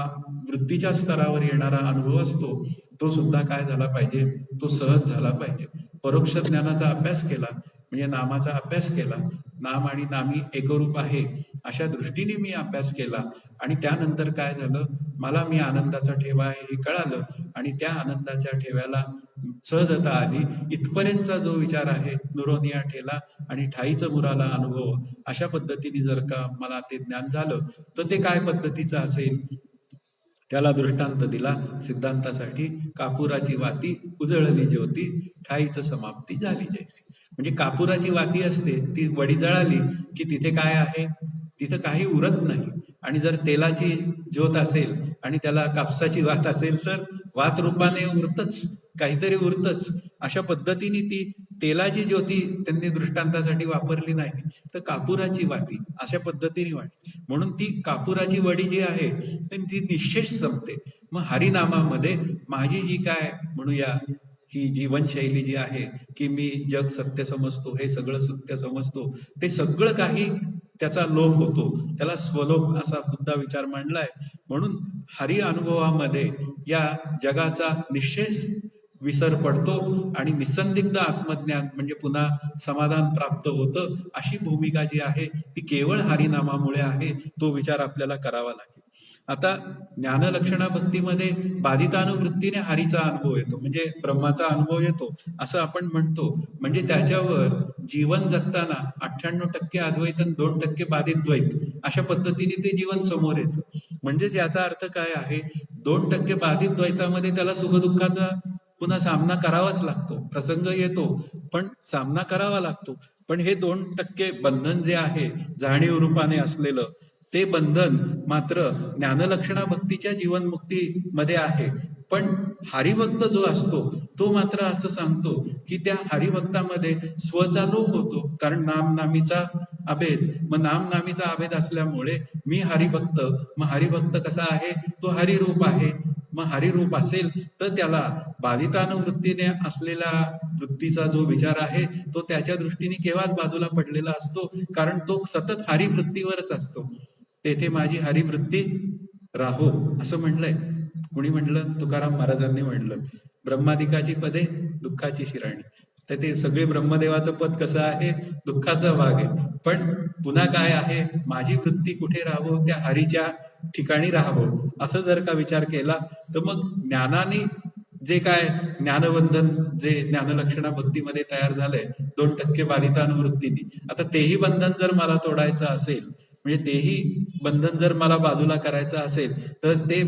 वृत्तीच्या स्तरावर येणारा अनुभव असतो. तो सुद्धा काय झाला पाहिजे, तो सहज झाला पाहिजे. परोक्ष ज्ञानाचा अभ्यास केला म्हणजे नामाचा अभ्यास केला. नाम आणि नामी एकरूप आहे अशा दृष्टीने मी अभ्यास केला. आणि त्यानंतर काय झालं, मला मी आनंदाचा ठेवा आहे हे कळालं. आणि त्या आनंदाच्या ठेव्याला सहजता आली. इथपर्यंतचा जो विचार आहे, नुरोनिया ठेला आणि ठाईचं मुराला अनुभव, अशा पद्धतीने जर का मला ते ज्ञान झालं तर ते काय पद्धतीचं असेल, त्याला दृष्टांत दिला सिद्धांतासाठी. कापुराची वाती उजळली ज्योती, ठाईचं समाप्ती झाली जैसी. म्हणजे कापुराची वाती असते, ती वडी जळाली की तिथे काय आहे, तिथं काही उरत नाही. आणि जर तेलाची ज्योत असेल आणि त्याला कापसाची वात असेल तर वात रूपाने उरतच, काहीतरी उरतच. अशा पद्धतीने ती तेलाची ज्योती त्यांनी दृष्टांतासाठी वापरली नाही, तर कापुराची वाती अशा पद्धतीने वाटली. म्हणून ती कापुराची वडी जी आहे ती निश्चेष संपते. मग हरिनामामध्ये माझी जी काय म्हणूया ही जीवनशैली जी आहे, की मी जग सत्य समजतो, हे सगळं सत्य समजतो, ते सगळं काही त्याचा लोप होतो. त्याला स्वलोप असा सुद्धा विचार मांडलाय. म्हणून हरि अनुभवामध्ये या जगाचा निश्चेष विसर पडतो आणि निसंदिग्ध आत्मज्ञान म्हणजे पुन्हा समाधान प्राप्त होतं. अशी भूमिका जी आहे ती केवळ हरिनामामुळे आहे. तो विचार आपल्याला करावा लागेल. आता ज्ञानलक्षणा भक्तीमध्ये बाधितानुवृत्तीने हरीचा अनुभव येतो, म्हणजे ब्रह्माचा अनुभव येतो असं आपण म्हणतो. म्हणजे त्याच्यावर जीवन जगताना 98% अद्वैत आणि 2% बाधित द्वैत अशा पद्धतीने ते जीवन समोर येतं. म्हणजेच याचा अर्थ काय आहे, 2% बाधित द्वैतामध्ये त्याला सुखदुःखाचा पुन्हा सामना करावाच लागतो. प्रसंग येतो पण सामना करावा लागतो. पण हे 2% बंधन जे आहे जाणीव रूपाने असलेलं, ते बंधन मात्र ज्ञानलक्षणा भक्तीच्या जीवनमुक्तीमध्ये आहे. पण हरिभक्त जो असतो तो मात्र असं सांगतो की त्या हरिभक्तामध्ये स्वचा लोप होतो. कारण नामनामीचा अभेद, मग नामनामीचा अभेद असल्यामुळे मी हरिभक्त, मग हरिभक्त कसा आहे, तो हरिरूप आहे. मग हरिरूप असेल तर त्याला बाधितानुवृत्तीने असलेला वृत्तीचा जो विचार आहे तो त्याच्या दृष्टीने केव्हाच बाजूला पडलेला असतो, कारण तो सतत हरिवृत्तीवरच असतो. तेथे माझी हरिवृत्ती राहो असं म्हणलंय. कुणी म्हटलं, तुकाराम महाराजांनी म्हणलं, ब्रह्मादिकाची पदे दुःखाची शिराणी. तर ते सगळे ब्रह्मदेवाचं पद कसं आहे, दुःखाचा भाग आहे. पण पुन्हा काय आहे, माझी वृत्ती कुठे राहावं, त्या हरीच्या ठिकाणी राहावं. असं जर का विचार केला तर मग ज्ञानाने जे काय ज्ञानबंधन जे ज्ञानलक्षणा भक्तीमध्ये तयार झालंय 2% बाधितानुवृत्तीने, आता तेही बंधन जर मला तोडायचं असेल म्हणजे तेही बंधन जर मला बाजूला करायचं असेल तर ते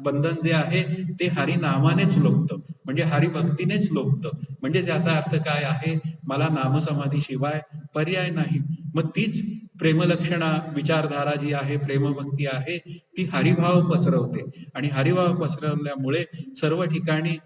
बंधन जे आहे ते हरिनामानेच लोपतं, म्हणजे हरिभक्तीनेच लोपतं. म्हणजे त्याचा अर्थ काय आहे, मला नामसमाधीशिवाय पर्याय नाही. मग तीच प्रेमलक्षणा विचारधारा जी आहे, प्रेमभक्ती आहे, ती हरिभाव पसरवते. आणि हरिभाव पसरवल्यामुळे सर्व ठिकाणी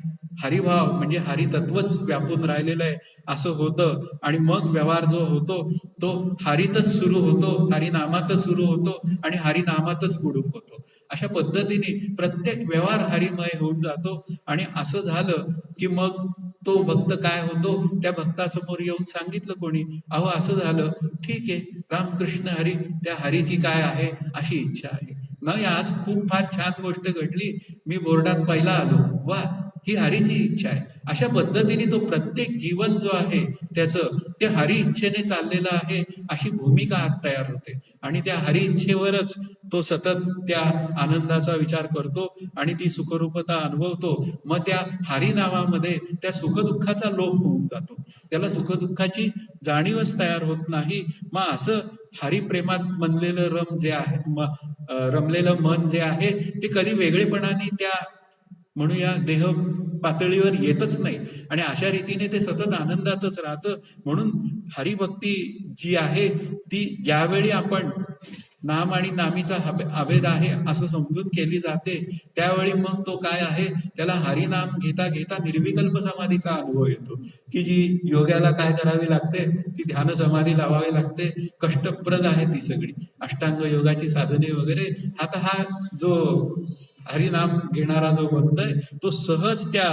हरिभाव म्हणजे हरितत्वच व्यापून राहिलेलं आहे असं होतं. आणि मग व्यवहार जो होतो तो हरीतच सुरू होतो, हरिनामातच सुरू होतो आणि हरिनामातच बुडूक होतो. अशा पद्धतीने प्रत्येक व्यवहार हरिमय होऊन जातो. आणि असं झालं की मग तो भक्त काय होतो, त्या भक्तासमोर येऊन सांगितलं कोणी, अहो असं झालं, ठीक आहे, रामकृष्ण हरी, त्या हरीची काय आहे अशी इच्छा आहे. नाही, आज खूप फार छान गोष्ट घडली, मी बोर्डात पहिला आलो, वा, ही हरीची इच्छा आहे. अशा पद्धतीने तो प्रत्येक जीवन जो आहे त्याचं ते हरी इच्छेने चाललेलं आहे अशी भूमिका आज तयार होते. आणि त्या हरी इच्छेवरच तो सतत त्या आनंदाचा विचार करतो आणि ती सुखरूपता अनुभवतो. मग त्या हरी नावामध्ये त्या सुखदुःखाचा लोप होऊन जातो, त्याला सुखदुःखाची जाणीवच तयार होत नाही. मग असं हरिप्रेमात मनलेलं रमलेलं मन जे आहे ते कधी वेगळेपणाने त्या म्हणूया देह पातळीवर येतच नाही. आणि अशा रीतीने ते सतत आनंदातच राहतं. म्हणून हरिभक्ती जी आहे ती ज्यावेळी आपण नाम आणि नामीचा अभेद आहे असं समजून केली जाते, त्यावेळी मग तो काय आहे, त्याला हरिनाम घेता घेता निर्विकल्प समाधीचा अनुभव येतो. की जी योग्याला काय करावी लागते, ती ध्यान समाधी लावावी लागते, कष्टप्रद आहे ती सगळी अष्टांग योगाची साधने वगैरे. आता हा जो हरिनाम घेणारा जो भक्त आहे तो सहज त्या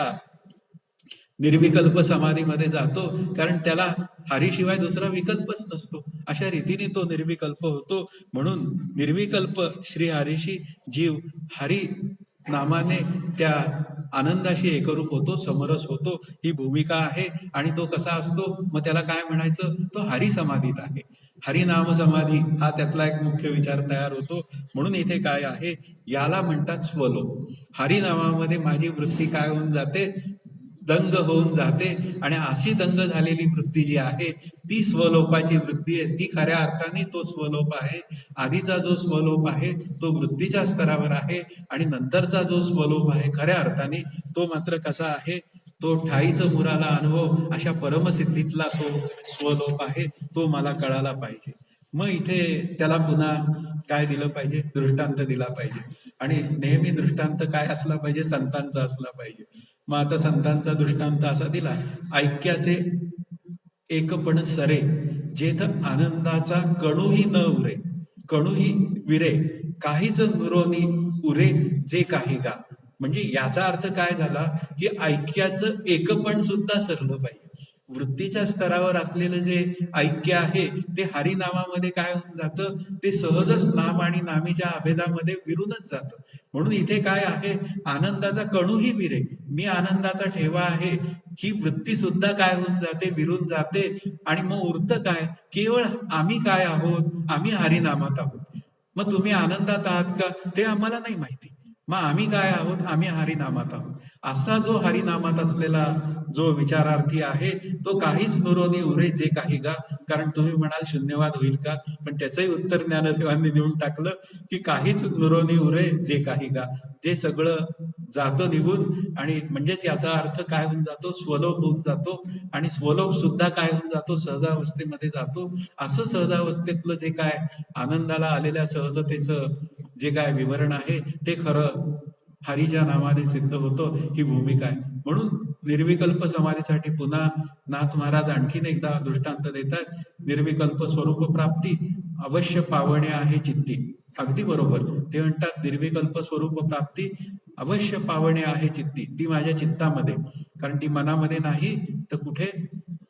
निर्विकल्प समाधीमध्ये जातो, कारण त्याला हरीशिवाय दुसरा विकल्पच नसतो. अशा रीतीने तो निर्विकल्प होतो. म्हणून निर्विकल्प श्री हरीशी जीव हरी नामाने त्या आनंदाशी एकरूप होतो, समरस होतो, ही भूमिका आहे. आणि तो कसा असतो, मग त्याला काय म्हणायचं, तो हरी समाधीत आहे. हरिनाम समाधी हा त्यातला एक मुख्य विचार तयार होतो. म्हणून इथे काय आहे, याला म्हणतात स्वलोक. हरिनामामध्ये माझी वृत्ती काय होऊन जाते, दंग होऊन जाते. आणि अशी दंग झालेली वृत्ती जी आहे ती स्वलोपाची वृत्ती आहे. ती खऱ्या अर्थाने तो स्वलोप आहे. आधीचा जो स्वलोप आहे तो वृत्तीच्या स्तरावर आहे, आणि नंतरचा जो स्वलोप आहे खऱ्या अर्थाने तो मात्र कसा आहे, तो ठाईचं मुराला अनुभव अशा परमसिद्धीतला तो स्वलोप आहे. तो मला कळाला पाहिजे. मग इथे त्याला पुन्हा काय दिलं पाहिजे, दृष्टांत दिला पाहिजे. आणि नेहमी दृष्टांत काय असला पाहिजे, संतांचा असला पाहिजे. मग आता संतांचा दृष्टांत असा दिला, ऐक्याचे एकपण सरे, जेथ आनंदाचा कणूही न उरे, कणूही विरे, काहीच नुरोनी उरे जे काही गा. म्हणजे याचा अर्थ काय झाला, की ऐक्याचं एकपण सुद्धा सरलं पाहिजे. वृत्तीच्या स्तरावर असलेलं जे ऐक्य आहे ते हरिनामामध्ये काय होऊन जातं, ते सहजच नाम आणि नामीच्या अभेदामध्ये विरूनच जातं. म्हणून इथे काय आहे, आनंदाचा कणूही विरे, मी आनंदाचा ठेवा आहे, ही वृत्ती सुद्धा काय होऊन जाते, विरून जाते. आणि मग उरतं काय, केवळ आम्ही काय आहोत, आम्ही हरिनामात आहोत. मग तुम्ही आनंदात आहात का ते आम्हाला नाही माहिती, मग आम्ही काय आहोत, आम्ही हरिनामात आहोत. असा जो हरिनामात असलेला जो विचारार्थी आहे तो काहीच नुरोनी उरे जे काही गा. कारण तुम्ही म्हणाल शून्यवाद होईल का, पण त्याचंही उत्तर ज्ञानदेवांनी देऊन टाकलं की काहीच नुरोनी उरे जे काही गा, ते सगळं जातं निघून. आणि म्हणजेच याचा अर्थ काय होऊन जातो, स्वलोप होऊन जातो. आणि स्वलोप सुद्धा काय होऊन जातो, सहजावस्थेमध्ये जातो. असं सहजावस्थेतलं जे काय आनंदाला आलेल्या सहजतेचं जे काय विवरण आहे ते खरं हरीच्या नावाने सिद्ध होतं, ही भूमिका आहे. म्हणून निर्विकल्प समाधीसाठी पुन्हा नाथ महाराज आणखीन एकदा दृष्टांत देतात. निर्विकल्प स्वरूप प्राप्ती अवश्य पावणे आहे चित्ती. अगदी बरोबर, ते म्हणतात निर्विकल्प स्वरूप प्राप्ती अवश्य पावणे आहे चित्ती. ती माझ्या चित्तामध्ये, कारण ती मनामध्ये नाही तर कुठे,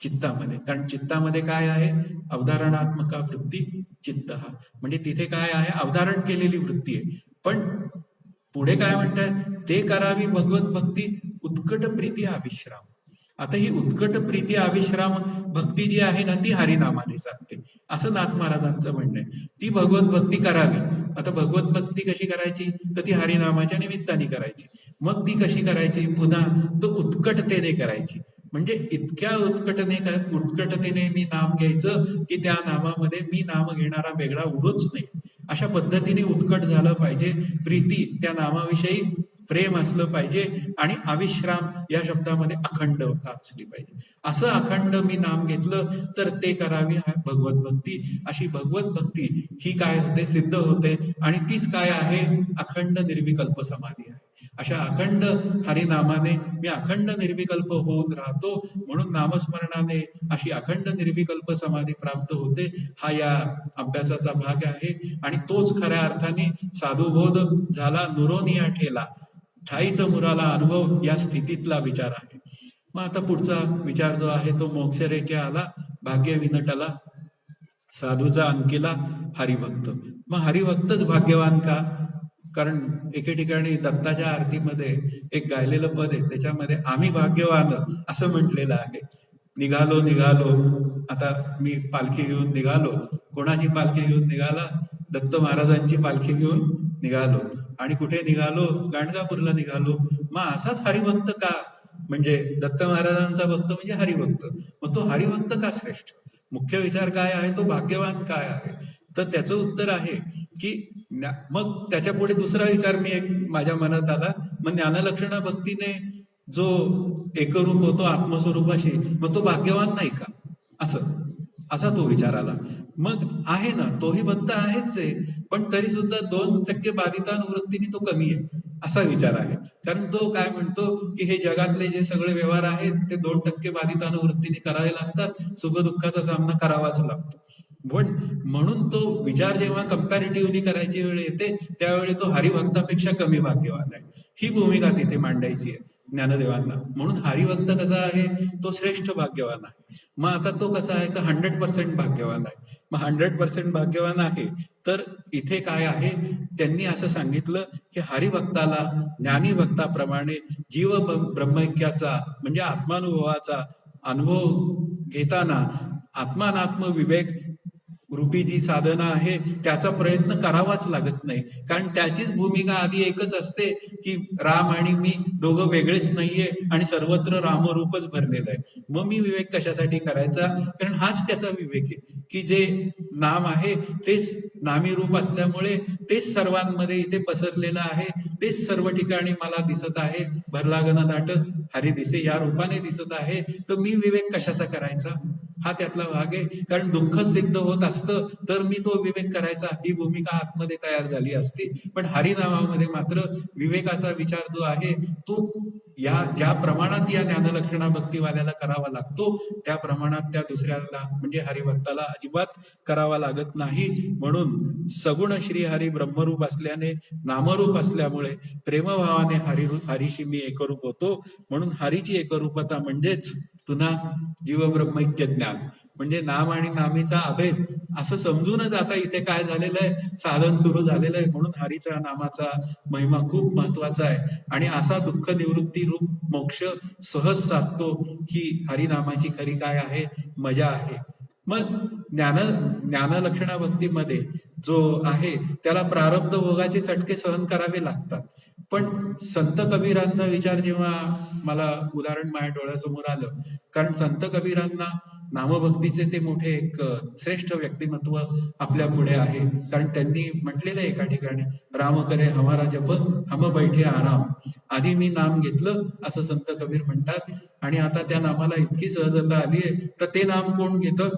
चित्तामध्ये. कारण चित्तामध्ये काय आहे, अवधारणात्मक वृत्ती चित्त हा, म्हणजे तिथे काय आहे, अवधारण केलेली वृत्ती आहे. पण पुढे काय म्हणतात, ते करावी भगवत भक्ती उत्कट प्रीती अविश्राम. आता ही उत्कट प्रीती अविश्राम भक्ती जी आहे ना ती हरिनामाने साधते, असं नाथ महाराजांचं म्हणणं आहे. ती भगवत भक्ती करावी. आता भगवत भक्ती कशी करायची, तर ती हरिनामाच्या निमित्ताने करायची. मग ती कशी करायची, पुन्हा तो उत्कटतेने करायची. म्हणजे इतक्या उत्कटतेने मी नाम घ्यायचं की त्या नामामध्ये मी नाम घेणारा वेगळा उडूच नाही. अशा पद्धतीने उत्कट झालं पाहिजे. प्रीती त्या नामाविषयी प्रेम असलं पाहिजे आणि अविश्राम या शब्दामध्ये अखंडता असली पाहिजे. असं अखंड मी नाम घेतलं तर ते करावी भगवत भक्ती. अशी भगवत भक्ती ही काय होते, सिद्ध होते आणि तीच काय आहे, अखंड निर्विकल्प समाधी आहे. अशा अखंड हरिनामाने मी अखंड निर्विकल्प होऊन राहतो, म्हणून नामस्मरणाने अशी अखंड निर्विकल्प समाधी प्राप्त होते. हा या अभ्यासाचा भाग आहे आणि तोच खऱ्या अर्थाने साधुबोध झाला नुरोनिया ठेला, ठाईच मुराला अनुभव या स्थितीतला विचार आहे. मग आता पुढचा विचार जो आहे तो मोक्षरेख्या आला, भाग्य विनटला, साधूचा अंकिला हरिभक्त. मग हरिभक्तच भाग्यवान का? कारण एके ठिकाणी दत्ताच्या आरतीमध्ये एक गायलेलं पद आहे, त्याच्यामध्ये आम्ही भाग्यवान असं म्हटलेलं आहे. निघालो निघालो, आता मी पालखी घेऊन निघालो. कोणाची पालखी घेऊन निघाला? दत्त महाराजांची पालखी घेऊन निघालो. आणि कुठे निघालो? गाणगापूरला निघालो. मग असाच हरिभक्त का? म्हणजे दत्त महाराजांचा भक्त म्हणजे हरिभक्त. मग तो हरिभक्त का श्रेष्ठ? मुख्य विचार काय आहे, तो भाग्यवान काय आहे? तर त्याचं उत्तर आहे की मग त्याच्या पुढे दुसरा विचार मी एक माझ्या मनात आला. मग ज्ञानलक्षणा भक्तीने जो एकरूप होतो आत्मस्वरूपाशी, मग तो भाग्यवान नाही का? असा तो विचार आला. मग आहे ना, तोही भक्त आहेच आहे, पण तरी सुद्धा 2% बाधितानुवृत्तीने तो कमी आहे, असा विचार आहे. कारण तो काय म्हणतो की हे जगातले जे सगळे व्यवहार आहेत ते 2% बाधितानुवृत्तीने करावे लागतात, सुखदुःखाचा सामना करावाच लागतो. पण म्हणून तो विचार जेव्हा कंपॅरेटिव्हली करायची वेळ येते त्यावेळी तो हरिभक्तापेक्षा कमी भाग्यवान आहे, ही भूमिका तिथे मांडायची आहे ज्ञानदेवांना. म्हणून हरिभक्त कसा आहे, तो श्रेष्ठ भाग्यवान आहे. मग आता तो कसा आहे, तर 100% भाग्यवान आहे. मग 100% भाग्यवान आहे तर इथे काय आहे, त्यांनी असं सांगितलं की हरिभक्ताला ज्ञानी भक्ताप्रमाणे जीव ब्रह्मैक्याचा म्हणजे आत्मानुभवाचा अनुभव घेताना आत्मानात्म विवेक रूपी जी साधना आहे त्याचा प्रयत्न करावाच लागत नाही. कारण त्याचीच भूमिका आधी एकच असते की राम आणि मी दोघं वेगळेच नाहीये आणि सर्वत्र रामरूपच भरलेलं आहे. मग मी विवेक कशासाठी करायचा? कारण हाच त्याचा विवेक आहे की जे नाम आहे तेच नामी रूप असल्यामुळे तेच सर्वांमध्ये इथे पसरलेलं आहे, तेच सर्व ठिकाणी मला दिसत आहे. भरलागना दाट हरी दिसे या रूपाने दिसत आहे. तर मी विवेक कशाचा करायचा? हा त्यातला भाग आहे. कारण दुःख सिद्ध होत असतं तर मी तो विवेक करायचा, ही भूमिका आतमध्ये तयार झाली असती. पण हरिनामामध्ये मात्र विवेकाचा विचार जो आहे तो या ज्या प्रमाणात या ज्ञानलक्षणा भक्तीवाल्याला करावा लागतो त्या प्रमाणात त्या दुसऱ्याला म्हणजे हरिभक्ताला अजिबात करावा लागत नाही. म्हणून सगुण श्री हरी ब्रह्मरूप असल्याने, नामरूप असल्यामुळे प्रेमभावाने हरीशी मी एकरूप होतो. म्हणून हरीची एकरूपता म्हणजेच पुन्हा जीव ब्रह्मैक्य ज्ञान, म्हणजे नाम आणि नामीचा अभेद असं समजूनच आता इथे काय झालेलं आहे, साधन सुरू झालेलं आहे. म्हणून हरीच्या नामाचा महिमा खूप महत्वाचा आहे आणि असा दुःख निवृत्ती रूप मोक्ष सहज साधतो ही हरिनामाची खरी काय आहे, मजा आहे. मग ज्ञानलक्षणा भक्तीमध्ये जो आहे त्याला प्रारब्ध भोगाचे चटके सहन करावे लागतात. पण संत कबीरांचा विचार जेव्हा मला उदाहरण माझ्या डोळ्यासमोर आलं, कारण संत कबीरांना नामभक्तीचे ते मोठे एक श्रेष्ठ व्यक्तिमत्व आपल्या पुढे आहे. कारण त्यांनी म्हटलेलं आहे एका ठिकाणी, राम करे हमारा जप हम बैठे आराम. आधी मी नाम घेतलं असं संत कबीर म्हणतात आणि आता त्या नामाला इतकी सहजता आली आहे तर ते नाम कोण घेतं,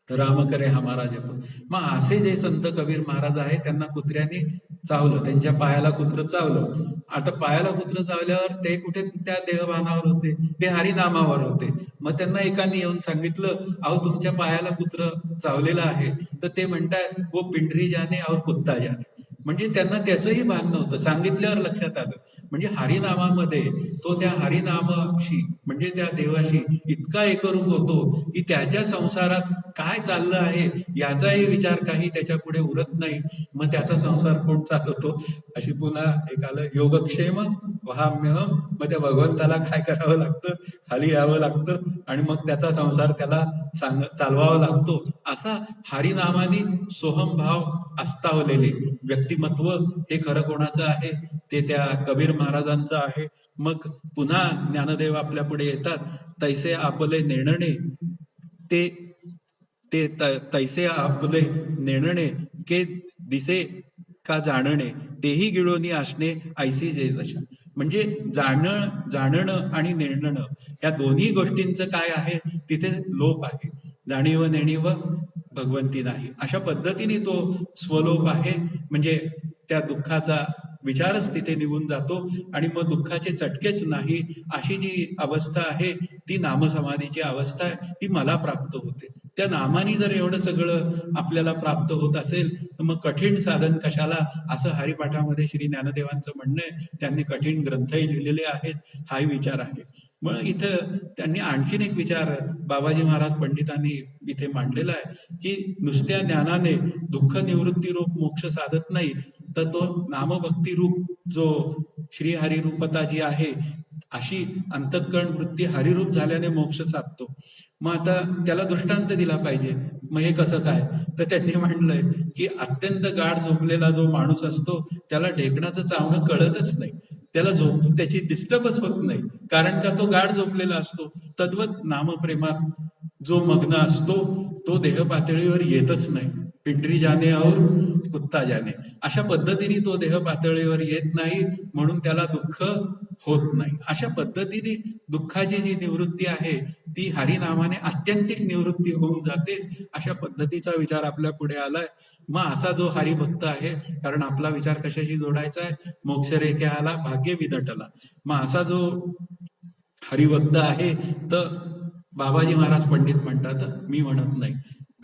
राम करे हमारा जप. मग असे जे संत कबीर महाराज आहेत त्यांना कुत्र्यांनी चावलं, त्यांच्या पायाला कुत्र चावलं. आता पायाला कुत्र चावल्यावर ते कुठे त्या देहभानावर होते, ते हरिनामावर होते. मग त्यांना एकाने येऊन सांगितलं, अहो तुमच्या पायाला कुत्र चावलेलं आहे. तर ते म्हणतात वो पिंडरी जाने और कुत्ता जाने. म्हणजे त्यांना त्याचंही भान नव्हतं, सांगितल्यावर लक्षात आलं. म्हणजे हरिनामामध्ये तो त्या हरिनामाशी म्हणजे त्या देवाशी इतका एकरूप होतो की त्याच्या संसारात काय चाललं आहे याचाही विचार काही त्याच्या पुढे उरत नाही. मग त्याचा संसार कोण चालवतो? अशी पुन्हा एक आलं योगक्षेम वहाम्यहम. मग त्या भगवंताला काय करावं लागतं, खाली यावं लागतं आणि मग त्याचा संसार त्याला चालवावा लागतो. असा हरिनामाने सोहम भाव अस्तावलेले व्यक्तिमत्व हे खरं कोणाचं आहे, ते त्या कबीर महाराजांचं आहे. मग पुन्हा ज्ञानदेव आपल्या पुढे येतात, तैसे आपले नेणणे ते तैसे आपले नेणणे के दिसे का जाणणे तेही गिळोनी असणे ऐसी जे दशा. म्हणजे जाणणं आणि नेणणं या दोन्ही गोष्टींचं काय आहे तिथे लोप आहे. जाणीव नेणीव भगवंती नाही, अशा पद्धतीने तो स्वलोप आहे. म्हणजे त्या दुःखाचा विचारच तिथे निघून जातो आणि मग दुःखाचे चटकेच नाही, अशी जी अवस्था आहे ती नामसमाधीची अवस्था आहे, ती मला प्राप्त होते. त्या नामाने जर एवढं सगळं आपल्याला प्राप्त होत असेल तर मग कठीण साधन कशाला, असं हरिपाठामध्ये श्री ज्ञानदेवांचं म्हणणं आहे. त्यांनी कठीण ग्रंथही लिहिलेले आहेत, हाही विचार आहे. मग इथं त्यांनी आणखीन एक विचार बाबाजी महाराज पंडितांनी इथे मांडलेला आहे की नुसत्या ज्ञानाने दुःख निवृत्ती रूप मोक्ष साधत नाही, तर तो नामभक्ती रूप जो श्री हरिरूपता जी आहे अशी अंतःकरण वृत्ती हरिरूप झाल्याने मोक्ष साधतो. मग आता त्याला दृष्टांत दिला पाहिजे. मग हे कसं काय, तर त्यांनी म्हणलंय की अत्यंत गाढ झोपलेला जो माणूस असतो त्याला ढेकणाचं चावणं कळतच नाही, त्याला झोप त्याची डिस्टर्बच होत नाही, कारण का तो गाढ झोपलेला असतो. तद्वत नामप्रेमात जो मग्न असतो तो देह पातळीवर येतच नाही. पिंडरी जाणे और कुत्ता जाणे, अशा पद्धतीने तो देह पातळीवर येत नाही, म्हणून त्याला दुःख होत नाही. अशा पद्धतीने दुःखाची जी निवृत्ती आहे ती हरिनामाने आत्यंतिक निवृत्ती होऊन जाते. अशा पद्धतीचा विचार आपल्या पुढे आलाय. मग असा जो हरिभक्त आहे, कारण आपला विचार कशाशी जोडायचा आहे, मोक्षरेखे आला भाग्य विदटला. मग असा जो हरिभक्त आहे तर बाबाजी महाराज पंडित म्हणतात, मी म्हणत नाही,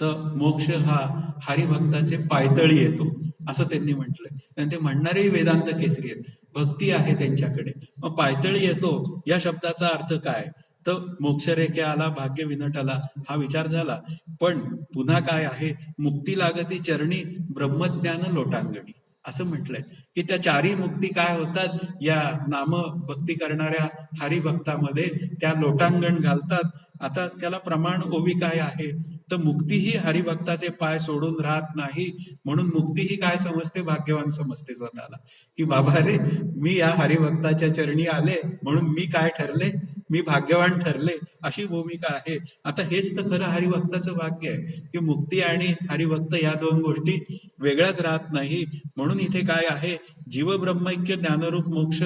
तर मोक्ष हा हरिभक्ताचे पायतळी येतो असं त्यांनी म्हटलंय. आणि ते म्हणणारेही वेदांत केसरी आहेत, भक्ती आहे त्यांच्याकडे. मग पायतळी येतो या शब्दाचा अर्थ काय, तर मोक्षरेखे आला भाग्य विनटला हा विचार झाला. पण पुन्हा काय आहे, मुक्ती लागती चरणी ब्रह्मज्ञान लोटांगणी असं म्हटलंय की त्या चारी मुक्ती काय होतात या नाम भक्ती करणाऱ्या हरिभक्तामध्ये, त्या लोटांगण घालतात. आता त्याला प्रमाण ओवी काय आहे, तर मुक्ती ही हरिभक्ताचे पाय सोडून राहत नाही, म्हणून मुक्ती ही काय समजते, भाग्यवान समजते स्वतःला, की बाबा रे मी या हरिभक्ताच्या चरणी आले म्हणून मी काय ठरले, मी भाग्यवान ठरले, अशी भूमिका आहे. आता हेच तर खरं हरिभक्ताचं भाग्य आहे की मुक्ती आणि हरिभक्त या दोन गोष्टी वेगळ्याच राहत नाही. म्हणून इथे काय आहे, जीव ब्रह्मैक्य ज्ञानरूप मोक्ष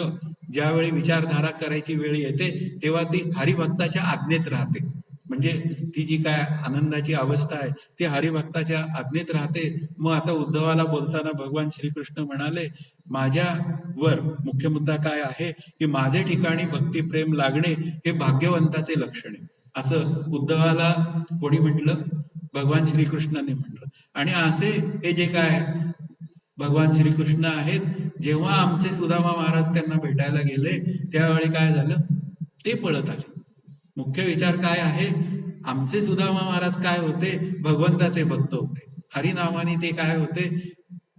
ज्यावेळी विचारधारा करायची वेळ येते तेव्हा ती हरिभक्ताच्या आज्ञेत राहते. म्हणजे ती जी काय आनंदाची अवस्था आहे ती हरिभक्ताच्या आज्ञेत राहते. मग आता उद्धवाला बोलताना भगवान श्रीकृष्ण म्हणाले, माझ्यावर मुख्य मुद्दा काय आहे की माझे ठिकाणी भक्तिप्रेम लागणे हे भाग्यवंताचे लक्षण आहे, असं उद्धवाला कोणी म्हटलं, भगवान श्रीकृष्णाने म्हटलं. आणि असे हे जे काय भगवान श्रीकृष्ण आहेत, जेव्हा आमचे सुदामा महाराज त्यांना भेटायला गेले त्यावेळी काय झालं, ते पळत आले. मुख्य विचार काय आहे, आमचे सुदामा महाराज काय होते, भगवंताचे भक्त होते. हरिनामाने ते काय होते,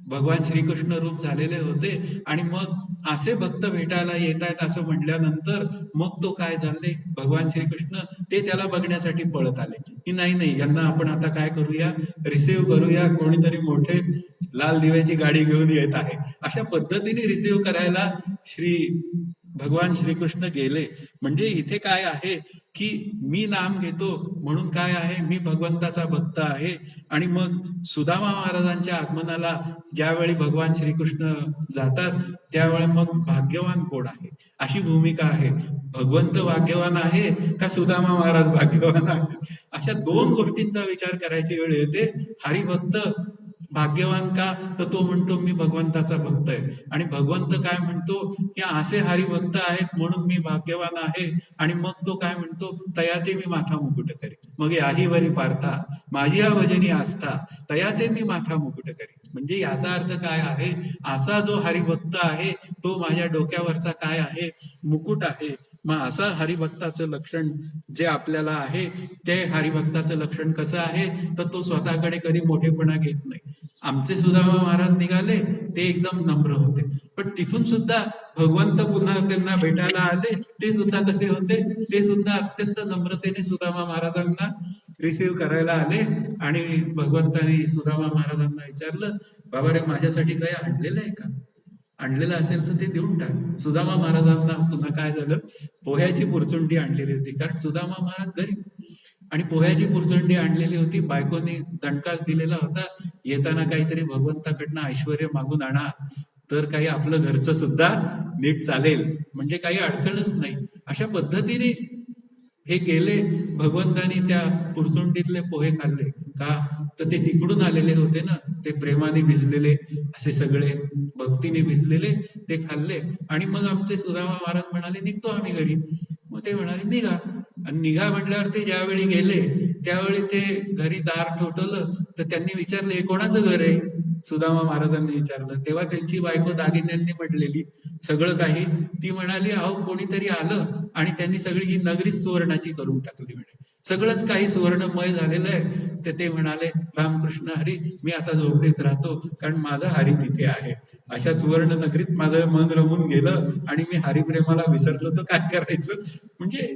भगवान श्रीकृष्ण रूप झालेले होते. आणि मग असे भक्त भेटायला येत आहेत असं म्हटल्यानंतर मग तो काय झाले, भगवान श्रीकृष्ण ते त्याला बघण्यासाठी पळत आले की नाही नाही यांना आपण आता काय करूया, रिसीव्ह करूया, कोणीतरी मोठे लाल दिव्याची गाडी घेऊन येत आहे. अशा पद्धतीने रिसीव्ह करायला भगवान श्रीकृष्ण गेले. म्हणजे इथे काय आहे की मी नाम घेतो म्हणून काय आहे, मी भगवंताचा भक्त आहे. आणि मग सुदामा महाराजांच्या आगमनाला ज्यावेळी भगवान श्रीकृष्ण जातात त्यावेळी मग भाग्यवान कोण आहे, अशी भूमिका आहे. भगवंत भाग्यवान आहे का सुदामा महाराज भाग्यवान आहे, अशा दोन गोष्टींचा विचार करायची वेळ येते. हरिभक्त भाग्यवान का, तर तो म्हणतो मी भगवंताचा भक्त आहे. आणि भगवंत काय म्हणतो की असे हरिभक्त आहेत म्हणून मी भाग्यवान आहे. आणि मग तो काय म्हणतो, तयाते मी माथा मुकुट करी, मग याही वरी पार्था माझी या भजनी आस्था, तयाते मी माथा मुकुट करी. म्हणजे याचा अर्थ काय आहे, असा जो हरिभक्त आहे तो माझ्या डोक्यावरचा काय आहे, मुकुट आहे. मग असं हरिभक्ताचं लक्षण जे आपल्याला आहे, ते हरिभक्ताचं लक्षण कसं आहे, तर तो स्वतःकडे कधी मोठेपणा घेत नाही. आमचे सुदामा महाराज निघाले ते एकदम नम्र होते, पण तिथून सुद्धा भगवंत पुन्हा त्यांना भेटायला आले, ते सुद्धा कसे होते, ते सुद्धा अत्यंत नम्रतेने सुदामा महाराजांना रिसीव्ह करायला आले. आणि भगवंताने सुदामा महाराजांना विचारलं, बाबा रे माझ्यासाठी काही आणलेलं आहे का, आणलेलं असेल तर ते देऊन टाक. सुदामा महाराजांना पुन्हा काय झालं, पोह्याची पुरचुंडी आणलेली होती, कारण सुदामा महाराज गरीब, आणि पोह्याची पुरचुंडी आणलेली होती. बायकोने दणकाच दिलेला होता, येताना काहीतरी भगवंताकडनं ऐश्वर्य मागून आणा, तर काही आपलं घरचं सुद्धा नीट चालेल, म्हणजे काही अडचणच नाही. अशा पद्धतीने हे गेले. भगवंतानी त्या पुरसुंडीतले पोहे खाल्ले का, तर ते तिकडून आलेले होते ना, ते प्रेमाने भिजलेले, असे सगळे भक्तीने भिजलेले ते खाल्ले. आणि मग आमचे सुदामा महाराज म्हणाले, निघतो आम्ही घरी. मग ते म्हणाले, निघा. आणि निघा म्हटल्यावर ते ज्यावेळी गेले त्यावेळी ते घरी दार ठोठवलं, तर त्यांनी विचारलं, हे कोणाचं घर आहे? सुदामा महाराजांनी विचारलं. तेव्हा त्यांची बायको दागिन्यांनी म्हटलेली सगळं काही, ती म्हणाली, अहो कोणीतरी आलं आणि त्यांनी सगळी ही नगरीच सुवर्णाची करून टाकली म्हणे, सगळंच काही सुवर्णमय झालेलं आहे. तर ते म्हणाले, रामकृष्ण हरी, मी आता झोपडीत राहतो, कारण माझा हरी तिथे आहे. अशा सुवर्ण नगरीत माझं मन रमून गेलं आणि मी हरिप्रेमाला विसरलो, तर काय करायचं? म्हणजे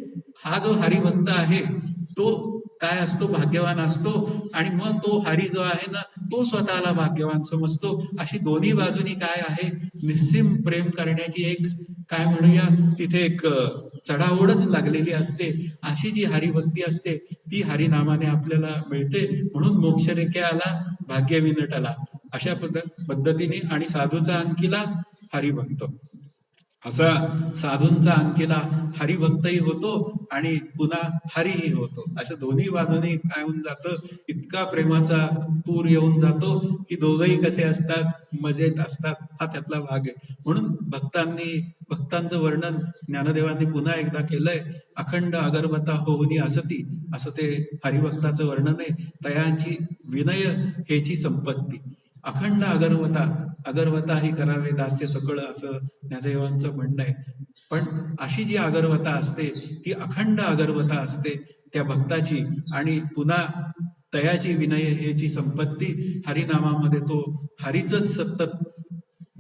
हा जो हरिभक्त आहे तो काय असतो, भाग्यवान असतो. आणि मग तो हरी जो आहे ना, तो स्वतःला भाग्यवान समजतो. अशी दोन्ही बाजूनी काय आहे, निस्सीम प्रेम करण्याची एक, काय म्हणूया, तिथे एक चढाओढच लागलेली असते. अशी जी हरिभक्ती असते ती हरिनामाने आपल्याला मिळते. म्हणून मोक्षरेखे आला भाग्य विनटला, अशा पद्धतीने. आणि साधूचा अंकिला हरिभक्त, असा साधूंचा अंकिला हरिभक्तही होतो आणि पुन्हा हरिही होतो. अशा दोन्ही बाजूनी काय होऊन जातं, इतका प्रेमाचा पूर येऊन जातो की दोघंही कसे असतात, मजेत असतात. हा त्यातला भाग आहे. म्हणून भक्तांचं वर्णन ज्ञानदेवांनी पुन्हा एकदा केलंय. अखंड अगरबता होऊनी असती, असं ते हरिभक्ताचं वर्णन आहे. तयांची विनय हेची संपत्ती. अखंड अगरवता ही करावे दास्य सकळ, असं ज्ञानदेवांचं म्हणणं आहे. पण अशी जी अगरवता असते ती अखंड अगरवता असते त्या भक्ताची. आणि पुन्हा तयाची विनय हेची संपत्ती. हरिनामामध्ये तो हरीच सतत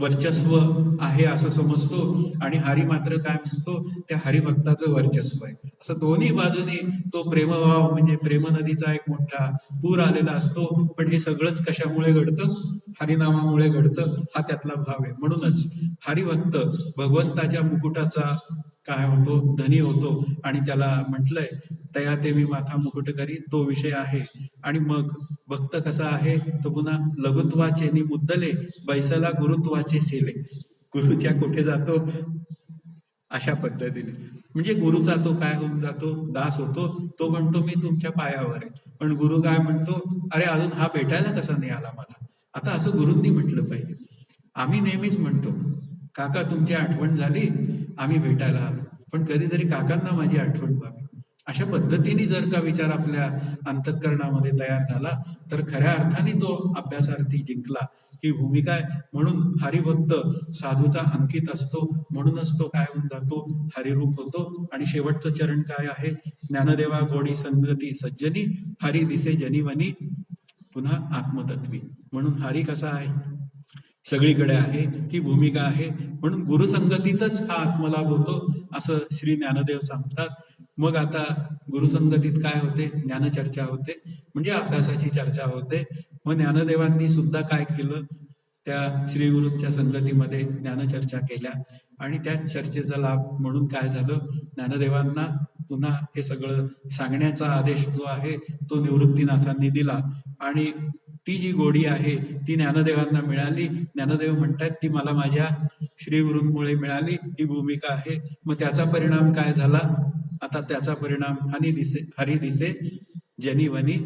वर्चस्व आहे असं समजतो. आणि हरी मात्र काय म्हणतो, त्या हरिभक्ताचं वर्चस्व आहे. असं दोन्ही बाजूनी तो प्रेमभाव, म्हणजे प्रेम नदीचा एक मोठा पूर आलेला असतो. पण हे सगळंच कशामुळे घडतं, हरिनामामुळे घडतं. हा त्यातला भाव आहे. म्हणूनच हरिभक्त भगवंताच्या मुकुटाचा काय होतो, धनी होतो. आणि त्याला म्हटलंय, तया ते मी माथा मुकुट करी, तो विषय आहे. आणि मग भक्त कसा आहे, तो पुन्हा लघुत्वाचे नि मुद्दले बैसला गुरुत्वाचे सेले. गुरुच्या कुठे जातो, अशा पद्धतीने. म्हणजे गुरुचा तो काय होऊन जातो, दास होतो. तो म्हणतो मी तुमच्या पायावर आहे. पण गुरु काय म्हणतो, अरे अजून हा भेटायला कसा नाही आला मला. आता असं गुरूंनी म्हटलं पाहिजे. आम्ही नेहमीच म्हणतो, काका तुमची आठवण झाली, आम्ही भेटायला आलो, पण कधीतरी काकांना माझी आठवण व्हावी. अशा पद्धतीने जर का विचार आपल्या अंतःकरणामध्ये तयार झाला, तर खऱ्या अर्थाने तो अभ्यासार्थी जिंकला, ही भूमिका आहे. म्हणून हरिभक्त साधूचा अंकित असतो. म्हणूनच तो काय होऊन जातो, हरिरूप होतो. आणि शेवटचं चरण काय आहे, ज्ञानदेवा गोडी संगती सज्जनी, हरी दिसे जनीवनी पुन्हा आत्मतत्वी. म्हणून हरी कसा आहे, सगळीकडे आहे, ही भूमिका आहे. म्हणून गुरुसंगतीतच हा आत्मलाभ होतो, असं श्री ज्ञानदेव सांगतात. मग आता गुरुसंगतीत काय होते, ज्ञानचर्चा होते, म्हणजे अभ्यासाची चर्चा होते. मग ज्ञानदेवांनी सुद्धा काय केलं, त्या श्री गुरूंच्या संगतीमध्ये ज्ञानचर्चा केल्या. आणि त्या चर्चेचा लाभ म्हणून काय झालं, ज्ञानदेवांना पुन्हा हे सगळं सांगण्याचा आदेश जो आहे तो निवृत्तीनाथांनी दिला. आणि ती जी गोडी आहे ती ज्ञानदेवांना मिळाली. ज्ञानदेव म्हणतात ती मला माझ्या श्री गुरूंमुळे मिळाली, ही भूमिका आहे. मग त्याचा परिणाम काय झाला, आता त्याचा परिणाम हरी दिसे जनीवनी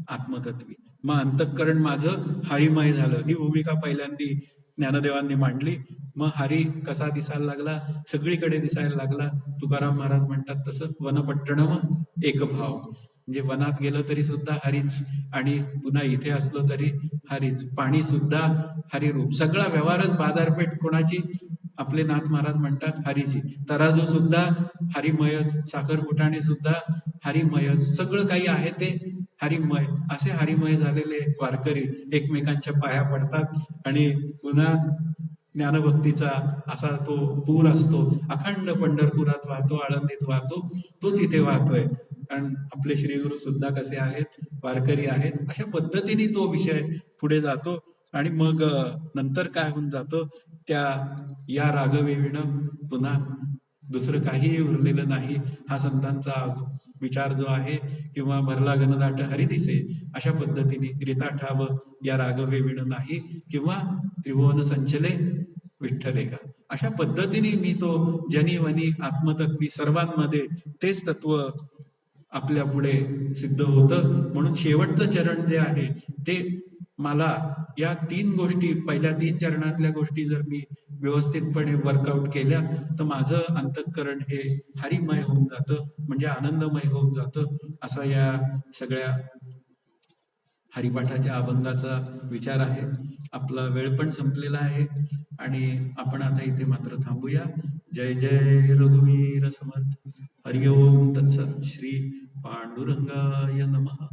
आत्मतत्वी. मग अंतःकरण माझं हरिमय झालं, ही भूमिका पहिल्यांदी ज्ञानदेवांनी मांडली. मग हरी कसा दिसायला लागला, सगळीकडे दिसायला लागला. तुकाराम महाराज म्हणतात तसं, वनपट्टणम एक भाव, म्हणजे वनात गेलं तरी सुद्धा हरीच, आणि पुन्हा इथे असलो तरी हरीच. पाणी सुद्धा हरिरूप, सगळा व्यवहारच बाजारपेठ कोणाची, आपले नाथ महाराज म्हणतात हरीची. तराजू सुद्धा हरिमयच, साखर कुटाणे सुद्धा हरिमयच, सगळं काही आहे ते हरिमय. असे हरिमय झालेले वारकरी एकमेकांच्या पाया पडतात. आणि पुन्हा ज्ञानभक्तीचा असा तो पूर असतो, अखंड पंढरपुरात वाहतो, आळंदीत वाहतो, तोच इथे वाहतोय. कारण आपले श्रीगुरु सुद्धा कसे आहेत, वारकरी आहेत. अशा पद्धतीने तो विषय पुढे जातो. आणि मग नंतर काय होऊन जातं, त्या या रागवेविणं पुन्हा दुसरं काहीही उरलेलं नाही. हा संतांचा विचार जो आहे, किंवा भरला गणदाट हरी दिसे, अशा पद्धतीने रीता ठाव या राघवे विण नाही किंवा त्रिभुवन संचले विठ्ठले का. अशा पद्धतीने मी तो जनी वनी आत्मतत्वी सर्वांमध्ये तेच तत्व आपल्या पुढे सिद्ध होतं. म्हणून शेवटचं चरण जे आहे ते मला या 3 गोष्टी, पहिल्या 3 चरणातल्या गोष्टी जर मी व्यवस्थितपणे वर्कआउट केल्या तर माझं अंतःकरण हे हरिमय होऊन जातं, म्हणजे आनंदमय होऊन जातं. असा या सगळ्या हरिपाठाच्या अभंगाचा विचार आहे. आपला वेळ पण संपलेला आहे आणि आपण आता इथे मात्र थांबूया. जय जय रघुवीर समर्थ. हरि ओम तत्सत. श्री पांडुरंगाय नमः.